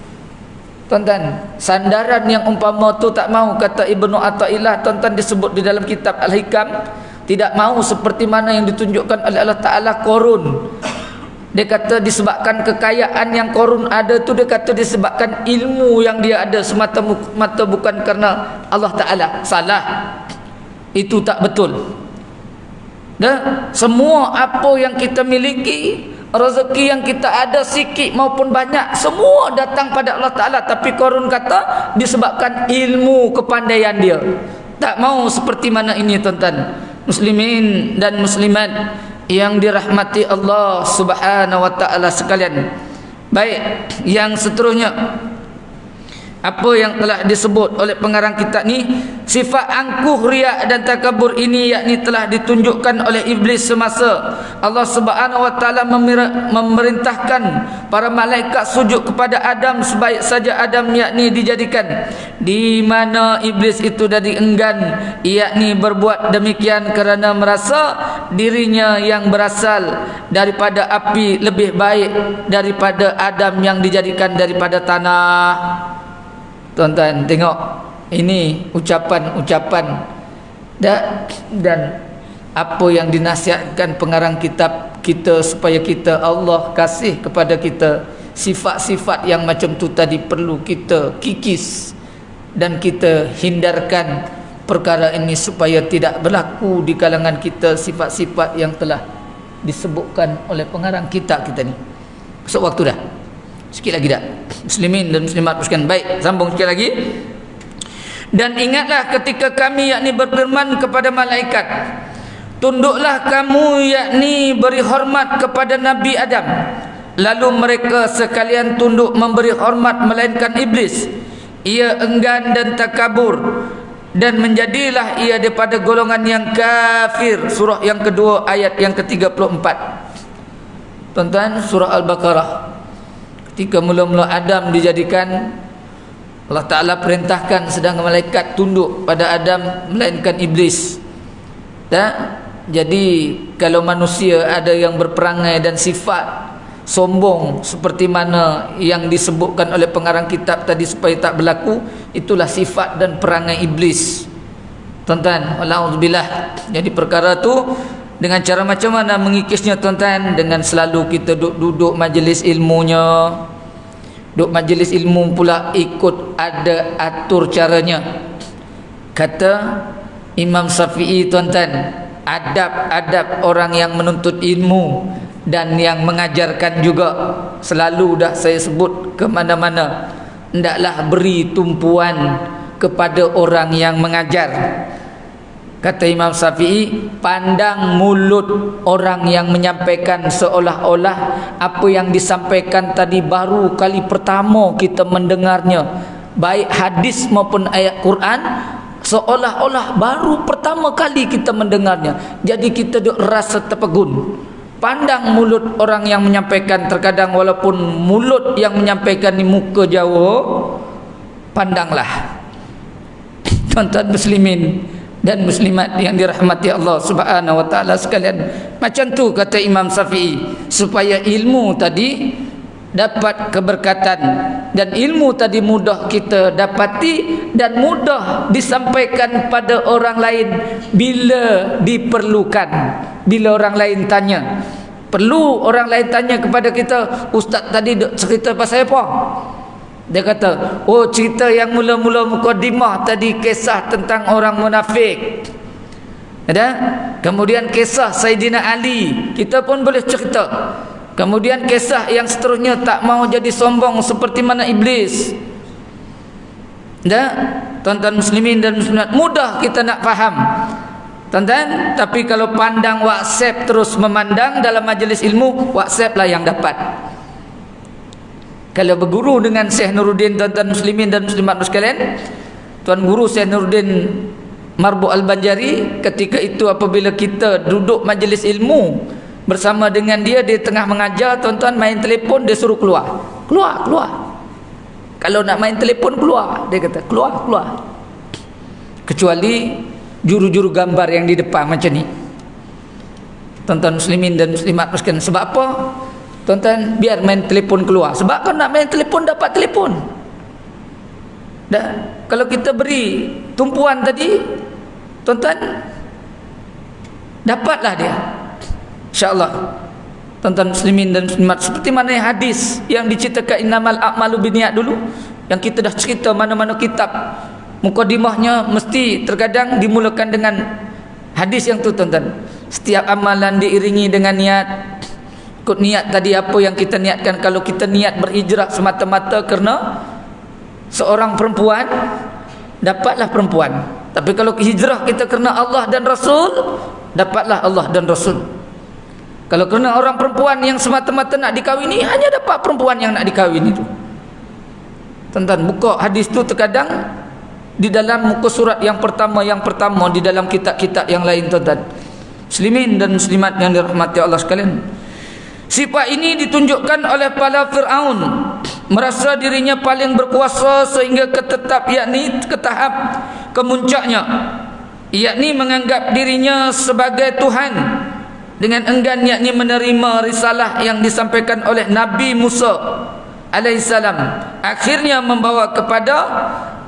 Tuan-tuan, sandaran yang umpama tu tak mau, kata Ibnu Athaillah, tuan-tuan, disebut di dalam kitab Al-Hikam, tidak mau seperti mana yang ditunjukkan oleh Allah Ta'ala Korun. Dia kata disebabkan kekayaan yang korun ada tu, dia kata disebabkan ilmu yang dia ada semata-mata, bukan kerana Allah Ta'ala. Salah. Itu tak betul. Dan semua apa yang kita miliki, rezeki yang kita ada sikit maupun banyak, semua datang pada Allah Ta'ala. Tapi korun kata disebabkan ilmu kepandaian dia. Tak mau seperti mana ini tuan-tuan muslimin dan muslimat yang dirahmati Allah Subhanahu wa Ta'ala sekalian. Baik, yang seterusnya, apa yang telah disebut oleh pengarang kitab ni, sifat angkuh, riak dan takabur ini yakni telah ditunjukkan oleh iblis semasa Allah Subhanahu wa Ta'ala memerintahkan para malaikat sujud kepada Adam, sebaik saja Adam yakni dijadikan, di mana iblis itu dari enggan yakni berbuat demikian kerana merasa dirinya yang berasal daripada api lebih baik daripada Adam yang dijadikan daripada tanah. Tuan-tuan tengok, ini ucapan-ucapan dan apa yang dinasihatkan pengarang kitab kita, supaya kita, Allah kasih kepada kita sifat-sifat yang macam tu tadi perlu kita kikis dan kita hindarkan perkara ini supaya tidak berlaku di kalangan kita sifat-sifat yang telah disebutkan oleh pengarang kitab kita ni. Masuk waktu dah. Sikit lagi dah. Muslimin dan muslimat sekalian. Baik, sambung sikit lagi. Dan ingatlah ketika kami yakni berfirman kepada malaikat, tunduklah kamu yakni beri hormat kepada Nabi Adam. Lalu mereka sekalian tunduk memberi hormat melainkan iblis. Ia enggan dan takabur, dan menjadilah ia daripada golongan yang kafir. Surah yang kedua ayat yang ke-34. Tuan-tuan, surah Al-Baqarah. Ketika mula-mula Adam dijadikan, Allah Ta'ala perintahkan sedang malaikat tunduk pada Adam melainkan iblis. Dan jadi kalau manusia ada yang berperangai dan sifat sombong seperti mana yang disebutkan oleh pengarang kitab tadi supaya tak berlaku, itulah sifat dan perangai iblis. Tuan-tuan, walauzubillah. Jadi perkara tu dengan cara macam mana mengikisnya tuan-tuan? Dengan selalu kita duduk majlis ilmunya. Duduk majlis ilmu pula ikut ada atur caranya. Kata Imam Syafi'i tuan-tuan, adab-adab orang yang menuntut ilmu dan yang mengajarkan juga, selalu dah saya sebut ke mana-mana, hendaklah beri tumpuan kepada orang yang mengajar. Kata Imam Syafi'i, pandang mulut orang yang menyampaikan seolah-olah apa yang disampaikan tadi baru kali pertama kita mendengarnya, baik hadis maupun ayat Quran, seolah-olah baru pertama kali kita mendengarnya. Jadi kita duk rasa terpegun. Pandang mulut orang yang menyampaikan, terkadang walaupun mulut yang menyampaikan ni muka Jawa, pandanglah. Tuan-tuan muslimin dan muslimat yang dirahmati Allah Subhanahu wa Ta'ala sekalian, macam tu kata Imam Syafi'i, supaya ilmu tadi dapat keberkatan dan ilmu tadi mudah kita dapati dan mudah disampaikan pada orang lain bila diperlukan. Bila orang lain tanya, perlu orang lain tanya kepada kita, ustaz tadi cerita pasal apa? Dia kata, oh cerita yang mula-mula mukadimah tadi, kisah tentang orang munafik. Ada? Kemudian kisah Saidina Ali, kita pun boleh cerita. Kemudian kisah yang seterusnya tak mau jadi sombong seperti mana iblis. Ada? Tuan-tuan muslimin dan muslimat, mudah kita nak faham. Tuan-tuan, tapi kalau pandang WhatsApp terus memandang dalam majlis ilmu, WhatsApp lah yang dapat. Kalau berguru dengan Syekh Nuruddin, tuan-tuan muslimin dan muslimat sekalian, Tuan Guru Syekh Nuruddin Marbu Al-Banjari, ketika itu apabila kita duduk majlis ilmu bersama dengan dia, dia tengah mengajar, tuan-tuan main telefon, dia suruh keluar. Keluar. Kalau nak main telefon keluar, dia kata keluar. Kecuali juru-juru gambar yang di depan macam ni. Tuan-tuan muslimin dan muslimat sekalian, sebab apa? Tuan-tuan, biar main telefon keluar. Sebab kalau nak main telefon, dapat telefon. Dan kalau kita beri tumpuan tadi, tuan-tuan, dapatlah dia, InsyaAllah. Tuan-tuan muslimin dan muslimat, seperti mana yang hadis yang diceritakan innamal a'malu binniyat dulu, yang kita dah cerita mana-mana kitab mukadimahnya mesti terkadang dimulakan dengan hadis yang tu tuan-tuan. Setiap amalan diiringi dengan niat. Ikut niat tadi apa yang kita niatkan. Kalau kita niat berhijrah semata-mata kerana seorang perempuan, dapatlah perempuan. Tapi kalau hijrah kita kerana Allah dan Rasul, dapatlah Allah dan Rasul. Kalau kerana orang perempuan yang semata-mata nak dikahwini, hanya dapat perempuan yang nak dikahwini itu. Tuan-tuan, buka hadis tu terkadang di dalam muka surat yang pertama di dalam kitab-kitab yang lain tuan-tuan. Muslimin dan muslimat yang dirahmati Allah sekalian. Sifat ini ditunjukkan oleh para Fir'aun, merasa dirinya paling berkuasa sehingga ke tahap kemuncaknya, yakni menganggap dirinya sebagai Tuhan dengan enggan, yakni menerima risalah yang disampaikan oleh Nabi Musa alaihissalam, akhirnya membawa kepada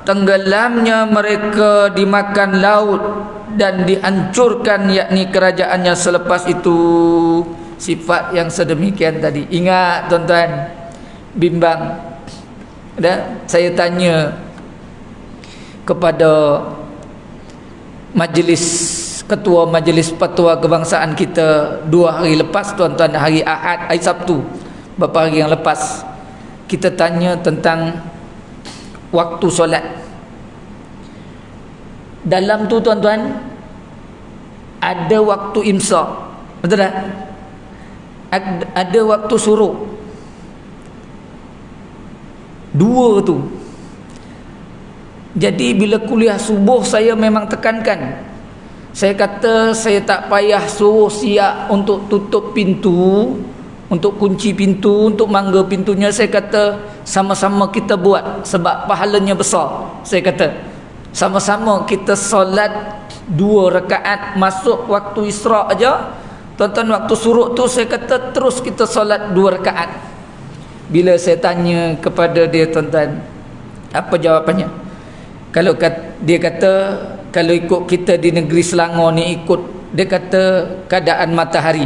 tenggelamnya mereka dimakan laut dan dihancurkan, yakni kerajaannya selepas itu. Sifat yang sedemikian tadi. Ingat tuan-tuan, bimbang. Saya tanya kepada ketua majlis fatwa kebangsaan kita 2 hari lepas tuan-tuan, hari Ahad, hari Sabtu, beberapa hari yang lepas, kita tanya tentang waktu solat. Dalam tu tuan-tuan ada waktu imsak, betul tak? Ada waktu suruh. 2 tu. Jadi bila kuliah subuh saya memang tekankan. Saya kata saya tak payah suruh siap untuk tutup pintu, untuk kunci pintu, untuk mangga pintunya. Saya kata sama-sama kita buat sebab pahalanya besar. Saya kata sama-sama kita solat 2 rakaat masuk waktu Isra' aja. Tuan-tuan, waktu suruh tu saya kata terus kita solat 2 rakaat. Bila saya tanya kepada dia tuan-tuan, apa jawapannya? Kalau dia kata kalau ikut kita di negeri Selangor ni, dia kata keadaan matahari.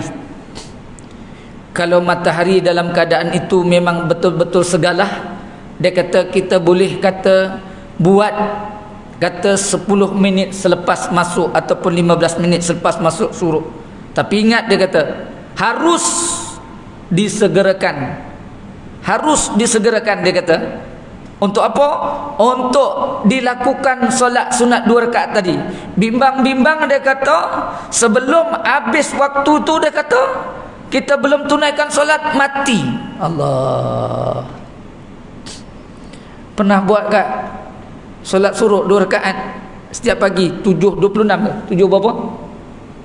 Kalau matahari dalam keadaan itu memang betul-betul segalah, dia kata kita boleh buat 10 minit selepas masuk ataupun 15 minit selepas masuk suruh. Tapi ingat, dia kata harus disegerakan. Harus disegerakan, dia kata. Untuk apa? Untuk dilakukan solat sunat 2 rakaat tadi. Bimbang-bimbang, dia kata sebelum habis waktu tu, dia kata kita belum tunaikan solat, mati. Allah. Pernah buat tak solat suruh 2 rakaat setiap pagi? 7.26 ke? 7 berapa?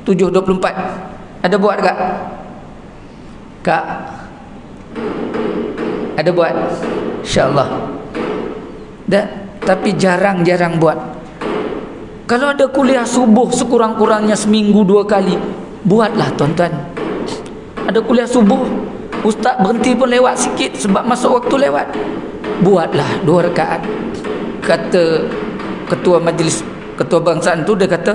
7.24. Ada buat tak? Kak, ada buat? InsyaAllah. Tapi jarang-jarang buat. Kalau ada kuliah subuh sekurang-kurangnya seminggu 2 kali, buatlah tuan-tuan. Ada kuliah subuh, ustaz berhenti pun lewat sikit sebab masuk waktu lewat, buatlah 2 rakaat. Kata ketua majlis, ketua bangsaan tu, dia kata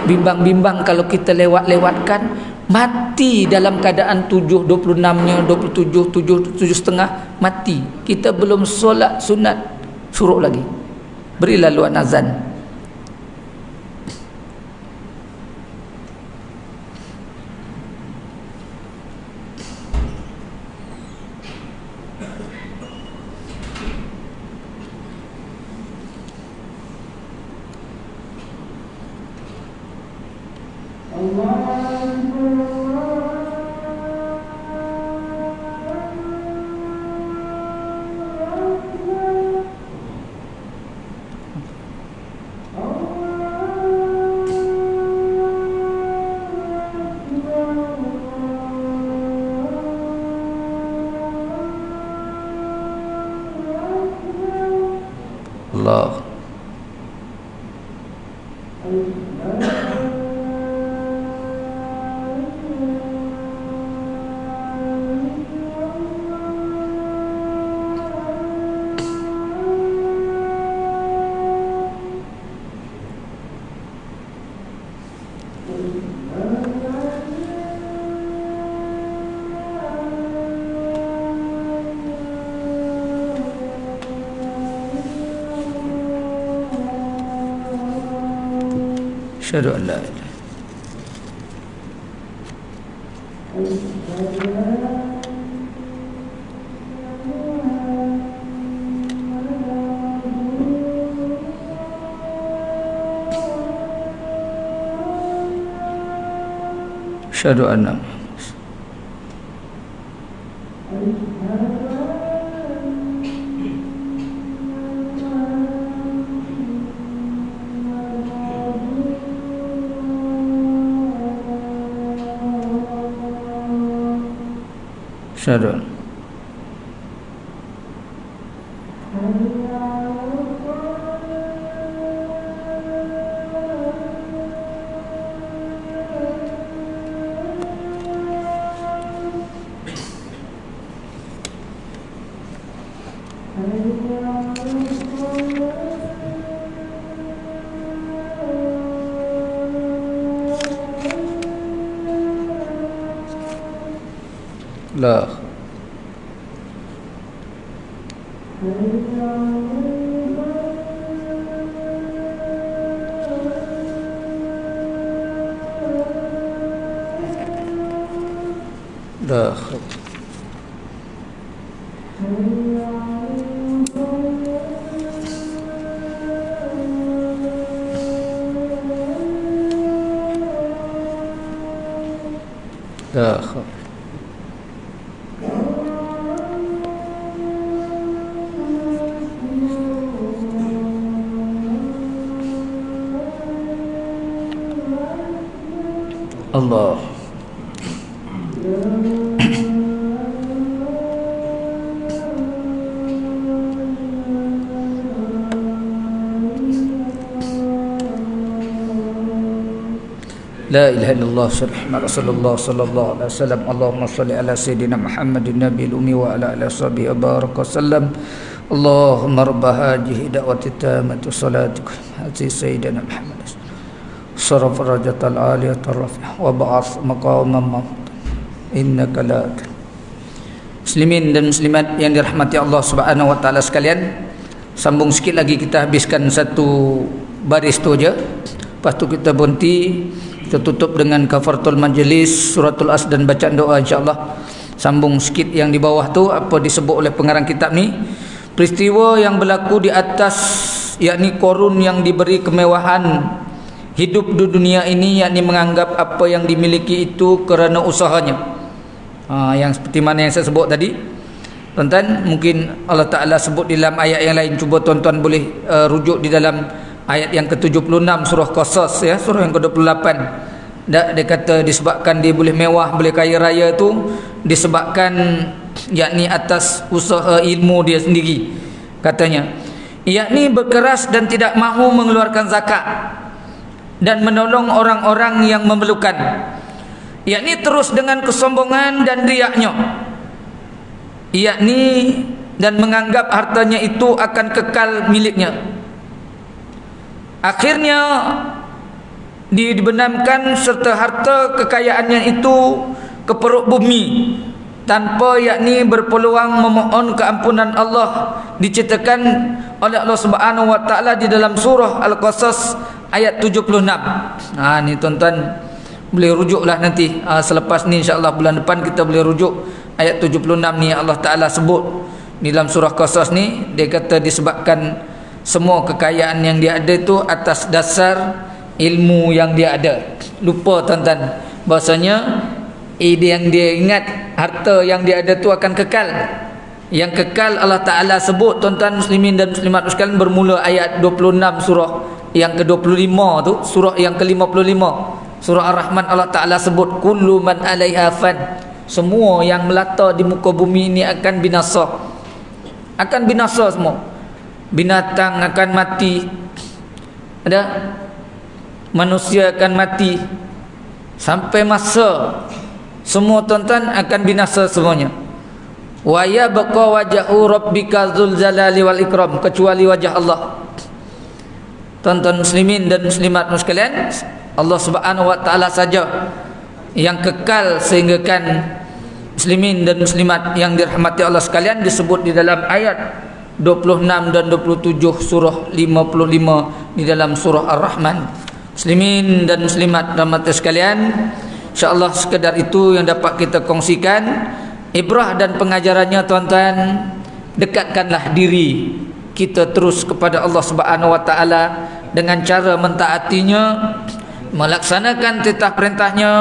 bimbang-bimbang kalau kita lewat-lewatkan, mati dalam keadaan 7.26-nya, 27, 7.30 mati. Kita belum solat sunat suruh lagi. Berilah luan azan. Allah. Asyhadu an la ilaha Asyhadu anna Asyhadu la la la Allah La ilaha illallah Rasulullah sallallahu alaihi wasallam. Allahumma salli ala sayyidina Muhammadin nabiyil ummi wa ala alihi washabihi baraka sallam. Allahumma rabb hadhihi da'wati tammati salatuka hati sayyidina Muhammad saraf rajatal aliyatar rafi'ah wa ba'ath maqaman innaka la Muslimin dan muslimat yang dirahmati Allah Subhanahu wa taala sekalian, sambung sikit lagi, kita habiskan satu baris tu aja. Lepas tu kita berhenti, kita tutup dengan kafaratul majlis, suratul as dan bacaan doa insya-Allah. Sambung sikit yang di bawah tu apa disebut oleh pengarang kitab ni, peristiwa yang berlaku di atas, yakni korun yang diberi kemewahan hidup di dunia ini, yakni menganggap apa yang dimiliki itu kerana usahanya. Yang seperti mana yang saya sebut tadi, tuan-tuan, mungkin Allah Ta'ala sebut di dalam ayat yang lain. Cuba tuan-tuan boleh rujuk di dalam ayat yang ke-76 surah Qasas, ya, surah yang ke-28. Dia kata disebabkan dia boleh mewah, boleh kaya raya tu disebabkan yakni atas usaha ilmu dia sendiri, katanya, yakni berkeras dan tidak mahu mengeluarkan zakat dan menolong orang-orang yang memerlukan, yakni terus dengan kesombongan dan riaknya, yakni dan menganggap hartanya itu akan kekal miliknya. Akhirnya dibenamkan serta harta kekayaannya itu ke perut bumi tanpa yakni berpeluang memohon keampunan Allah, diceritakan oleh Allah Subhanahu wa taala di dalam surah Al-Qasas ayat 76. Ni tuan-tuan boleh rujuklah nanti, selepas ni insya-Allah bulan depan kita boleh rujuk ayat 76 ni. Allah Taala sebut di dalam surah Qasas ni, dia kata disebabkan semua kekayaan yang dia ada itu atas dasar ilmu yang dia ada. Lupa tuan-tuan bahasanya yang dia ingat harta yang dia ada tu akan kekal. Yang kekal Allah Ta'ala sebut, tuan-tuan muslimin dan muslimat sekalian, bermula ayat 26 surah yang ke-25 tu, surah yang ke-55 surah Ar-Rahman. Allah Ta'ala sebut kullu man 'alaiha fan, semua yang melata di muka bumi ini akan binasa. Akan binasa semua. Binatang akan mati, ada manusia akan mati, sampai masa semua tuan-tuan akan binasa semuanya. Wa yabqa wajhu rabbika dzul jalali wal ikram, kecuali wajah Allah. Tuan-tuan muslimin dan muslimat sekalian, Allah Subhanahu wa taala saja yang kekal, sehingga kan muslimin dan muslimat yang dirahmati Allah sekalian disebut di dalam ayat 26 dan 27 surah 55 di dalam surah Ar-Rahman. Muslimin dan muslimat rahmat sekalian, insya-Allah sekedar itu yang dapat kita kongsikan. Ibrah dan pengajarannya tuan-tuan, dekatkanlah diri kita terus kepada Allah Subhanahu wa taala dengan cara mentaatinya, melaksanakan titah perintahnya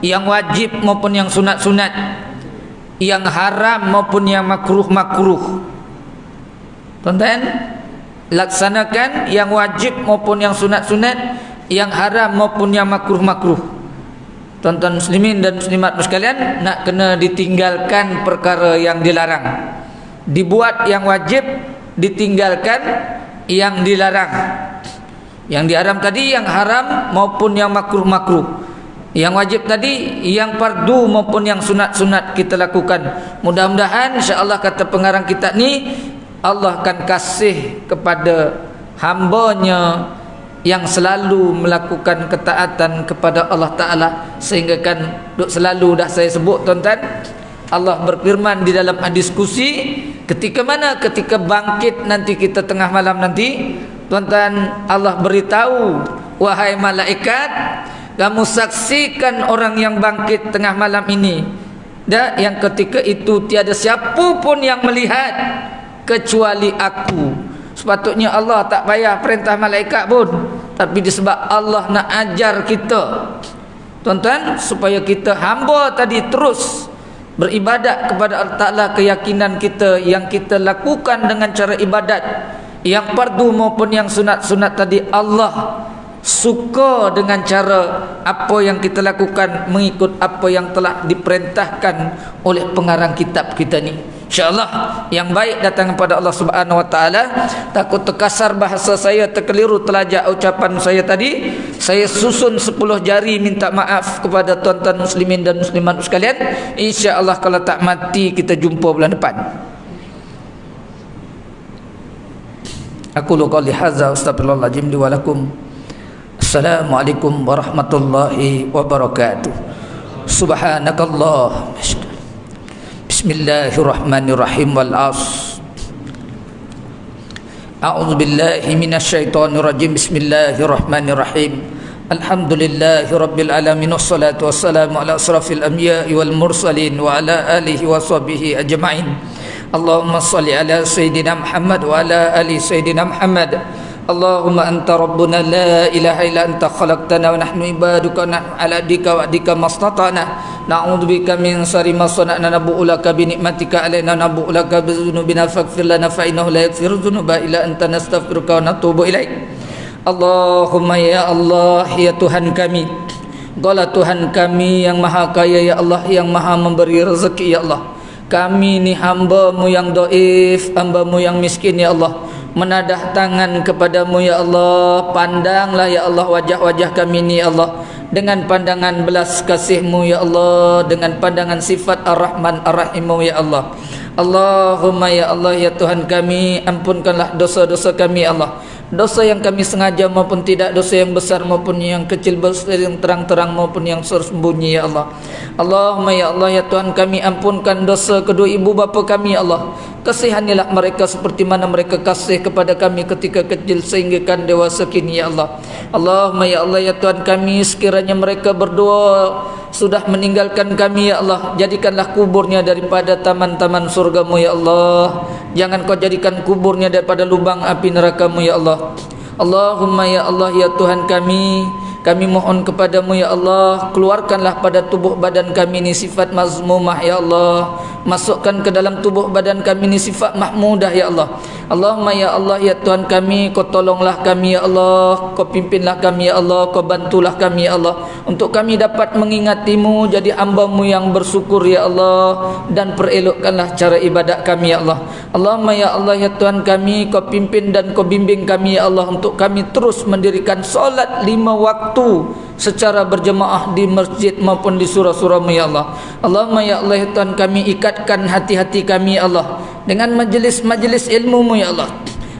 yang wajib maupun yang sunat-sunat, yang haram maupun yang makruh-makruh. Tuan-tuan, laksanakan yang wajib maupun yang sunat-sunat, yang haram maupun yang makruh-makruh. Tuan-tuan muslimin dan muslimat sekalian, nak kena ditinggalkan perkara yang dilarang, dibuat yang wajib, ditinggalkan yang dilarang. Yang diharam tadi yang haram maupun yang makruh-makruh. Yang wajib tadi yang fardu maupun yang sunat-sunat kita lakukan. Mudah-mudahan insya-Allah kata pengarang kitab ni, Allah akan kasih kepada hamba-Nya yang selalu melakukan ketaatan kepada Allah Ta'ala. Sehingga kan selalu dah saya sebut tuan-tuan, Allah berfirman di dalam hadis kursi, ketika mana? Ketika bangkit nanti kita tengah malam nanti, tuan-tuan, Allah beritahu, wahai malaikat, kamu saksikan orang yang bangkit tengah malam ini, dan yang ketika itu tiada siapa pun yang melihat kecuali aku. Sepatutnya Allah tak payah perintah malaikat pun, tapi disebab Allah nak ajar kita, tuan-tuan, supaya kita hamba tadi terus beribadat kepada Allah Ta'ala. Keyakinan kita yang kita lakukan dengan cara ibadat yang fardu maupun yang sunat-sunat tadi, Allah suka dengan cara apa yang kita lakukan, mengikut apa yang telah diperintahkan oleh pengarang kitab kita ni. InsyaAllah yang baik datang kepada Allah Subhanahu wa taala. Takut terkasar bahasa saya, terkeliru telajak ucapan saya tadi, saya susun 10 jari minta maaf kepada tuan-tuan muslimin dan muslimat sekalian. InsyaAllah kalau tak mati kita jumpa bulan depan. Aku qouli hadza astaghfirullahaladzim li wa lakum. Assalamualaikum warahmatullahi wabarakatuh. Subhanakallah. Bismillahirrahmanirrahim. Wal as. A'udzu billahi minasyaitonir rajim. Bismillahirrahmanirrahim. Alhamdulillahi rabbil alamin, wassalatu wassalamu ala asrafil anbiya'i wal mursalin wa ala alihi wa sahbihi ajma'in. Allahumma shalli ala sayyidina Muhammad wa ala ali sayyidina Muhammad. Allahumma anta rabbuna la ilaha illa anta khalaqtana wa nahnu ibaduka nahnu ala dika wa dika mastata'na na'udzubika min syarri ma sana'na nabu'u laka bi ni'matika alaina nabu'u laka bi dzunubina faghfir lana fa innahu la yaghfiru dzunuba illa anta nastaghfiruka wa natubu ilaik. Allahumma ya Allah, ya Tuhan kami, Engkaulah Tuhan kami yang maha kaya ya Allah, yang maha memberi rezeki ya Allah. Kami ni hamba-Mu yang dhaif, hamba-Mu yang miskin ya Allah, menadah tangan kepadamu ya Allah. Pandanglah ya Allah wajah-wajah kami ni ya Allah, dengan pandangan belas kasih-Mu ya Allah, dengan pandangan sifat Ar-Rahman Ar-Rahim-Mu ya Allah. Allahumma ya Allah, ya Tuhan kami, ampunkanlah dosa-dosa kami ya Allah, dosa yang kami sengaja maupun tidak, dosa yang besar maupun yang kecil, dosa yang terang-terang maupun yang sembunyi ya Allah. Allahumma ya Allah, ya Tuhan kami, ampunkan dosa kedua ibu bapa kami ya Allah. Kasihanilah mereka seperti mana mereka kasih kepada kami ketika kecil sehingga kan dewasa kini ya Allah. Allahumma ya Allah, ya Tuhan kami, sekiranya mereka berdua sudah meninggalkan kami ya Allah, jadikanlah kuburnya daripada taman-taman surga-Mu ya Allah. Jangan Kau jadikan kuburnya daripada lubang api neraka-Mu ya Allah. Allahumma ya Allah, ya Tuhan kami mohon kepadamu ya Allah, keluarkanlah pada tubuh badan kami ini sifat mazmumah ya Allah, masukkan ke dalam tubuh badan kami ini sifat mahmudah ya Allah. Allahumma ya Allah, ya Tuhan kami, Kau tolonglah kami ya Allah, Kau pimpinlah kami ya Allah, Kau bantulah kami ya Allah, untuk kami dapat mengingati-Mu, jadi hamba-Mu yang bersyukur ya Allah, dan perelokkanlah cara ibadat kami ya Allah. Allahumma ya Allah, ya Tuhan kami, Kau pimpin dan Kau bimbing kami ya Allah, untuk kami terus mendirikan solat 5 waktu secara berjemaah di masjid maupun di surau-surau-Mu ya Allah. Allahumma ya Allah, ya Tuhan kami, ikatkan hati-hati kami ya Allah dengan majlis-majlis ilmu-Mu ya Allah,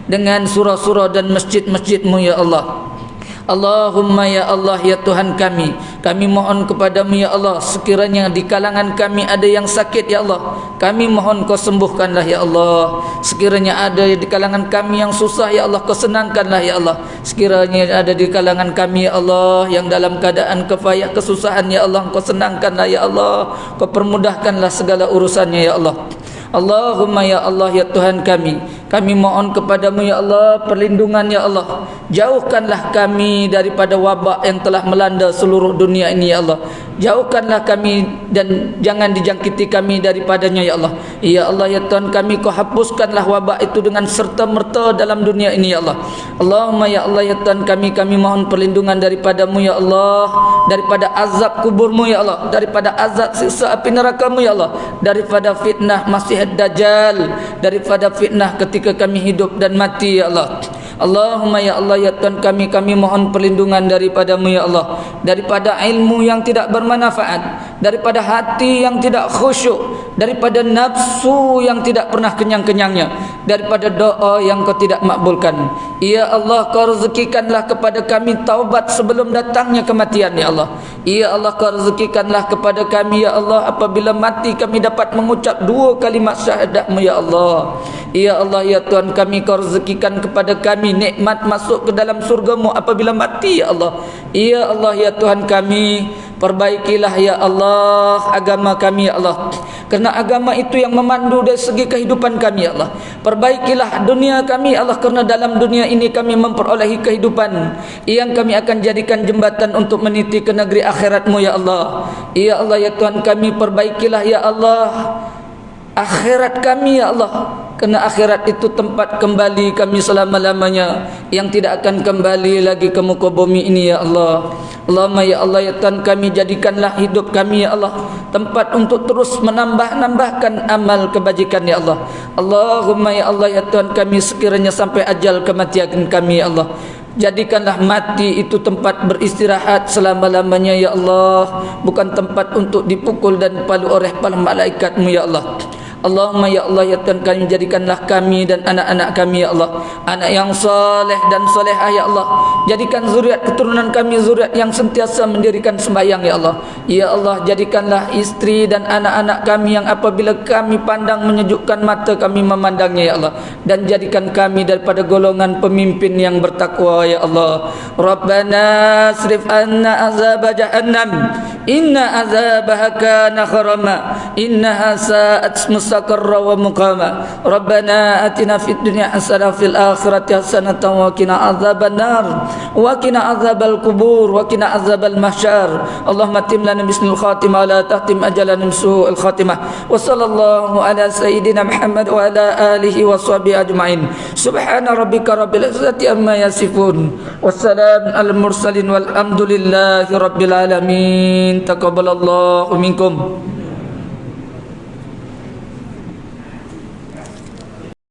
dengan surau-surau dan masjid-masjid-Mu ya Allah. Allahumma ya Allah ya Tuhan kami mohon kepadamu ya Allah, sekiranya di kalangan kami ada yang sakit ya Allah, kami mohon kau sembuhkanlah ya Allah. Sekiranya ada di kalangan kami yang susah ya Allah, kau senangkanlah ya Allah. Sekiranya ada di kalangan kami ya Allah yang dalam keadaan kepayah kesusahan ya Allah, kau senangkanlah ya Allah, kau permudahkanlah segala urusannya ya Allah. Allahumma ya Allah ya Tuhan kami mohon kepadamu ya Allah perlindungan ya Allah. Jauhkanlah kami daripada wabak yang telah melanda seluruh dunia ini ya Allah. Jauhkanlah kami dan jangan dijangkiti kami daripadanya ya Allah. Ya Allah ya Tuhan kami, kau hapuskanlah wabak itu dengan serta-merta dalam dunia ini ya Allah. Allahumma ya Allah ya Tuhan kami mohon perlindungan daripadamu ya Allah, daripada azab kuburmu ya Allah, daripada azab siksa api nerakamu ya Allah, daripada fitnah Masih Dajjal, daripada fitnah ketika kami hidup dan mati ya Allah. Allahumma ya Allah ya Tuhan kami mohon perlindungan daripadamu ya Allah, daripada ilmu yang tidak bermanfaat, daripada hati yang tidak khusyuk, daripada nafsu yang tidak pernah kenyang-kenyangnya, daripada doa yang kau tidak makbulkan. Ya Allah, kau rezekikanlah kepada kami taubat sebelum datangnya kematian ya Allah. Ya Allah, kau rezekikanlah kepada kami ya Allah, apabila mati kami dapat mengucap 2 kalimat syahadatmu ya Allah. Ya Allah ya Tuhan kami, kau rezekikan kepada kami nikmat masuk ke dalam surgamu apabila mati ya Allah. Ya Allah ya Tuhan kami, perbaikilah ya Allah agama kami ya Allah, kerana agama itu yang memandu dari segi kehidupan kami ya Allah. Perbaikilah dunia kami ya Allah, kerana dalam dunia ini kami memperolehi kehidupan yang kami akan jadikan jembatan untuk meniti ke negeri akhiratmu ya Allah. Ya Allah ya Tuhan kami, perbaikilah ya Allah akhirat kami ya Allah, kerana akhirat itu tempat kembali kami selama-lamanya, yang tidak akan kembali lagi ke muka bumi ini ya Allah. Allahumma ya Allah ya Tuhan kami, jadikanlah hidup kami ya Allah tempat untuk terus menambahkan amal kebajikan ya Allah. Allahumma ya Allah ya Tuhan kami, sekiranya sampai ajal kematian kami ya Allah, jadikanlah mati itu tempat beristirahat selama-lamanya ya Allah, bukan tempat untuk dipukul dan dipalu oleh para malaikatmu ya Allah. Allahumma ya Allah ya Tuhan kami, jadikanlah kami dan anak-anak kami ya Allah anak yang soleh dan solehah ya Allah. Jadikan zuriat keturunan kami zuriat yang sentiasa mendirikan sembahyang ya Allah. Ya Allah, jadikanlah istri dan anak-anak kami yang apabila kami pandang menyejukkan mata kami memandangnya ya Allah. Dan jadikan kami daripada golongan pemimpin yang bertakwa ya Allah. Rabbana asrif anna azab jahannam inna azabaha kana gharama innaha sa'at mustaqarra wa muqama. Rabbana atina fid dunya hasanah fil akhirati hasanatan wa qina azaban nar wa qina azabal kubur wa qina azabal mahsyar. Allahumma tim lana bismil khatimah la tahtim ajalana su'il khatimah. Wa sallallahu ala sayyidina Muhammad wa ala alihi wa sahbihi ajma'in. Subhana rabbika rabbil izzati amma yasifun. Wassalamun al mursalin walhamdulillahi rabbil alamin. Taqabbalallahu minkum.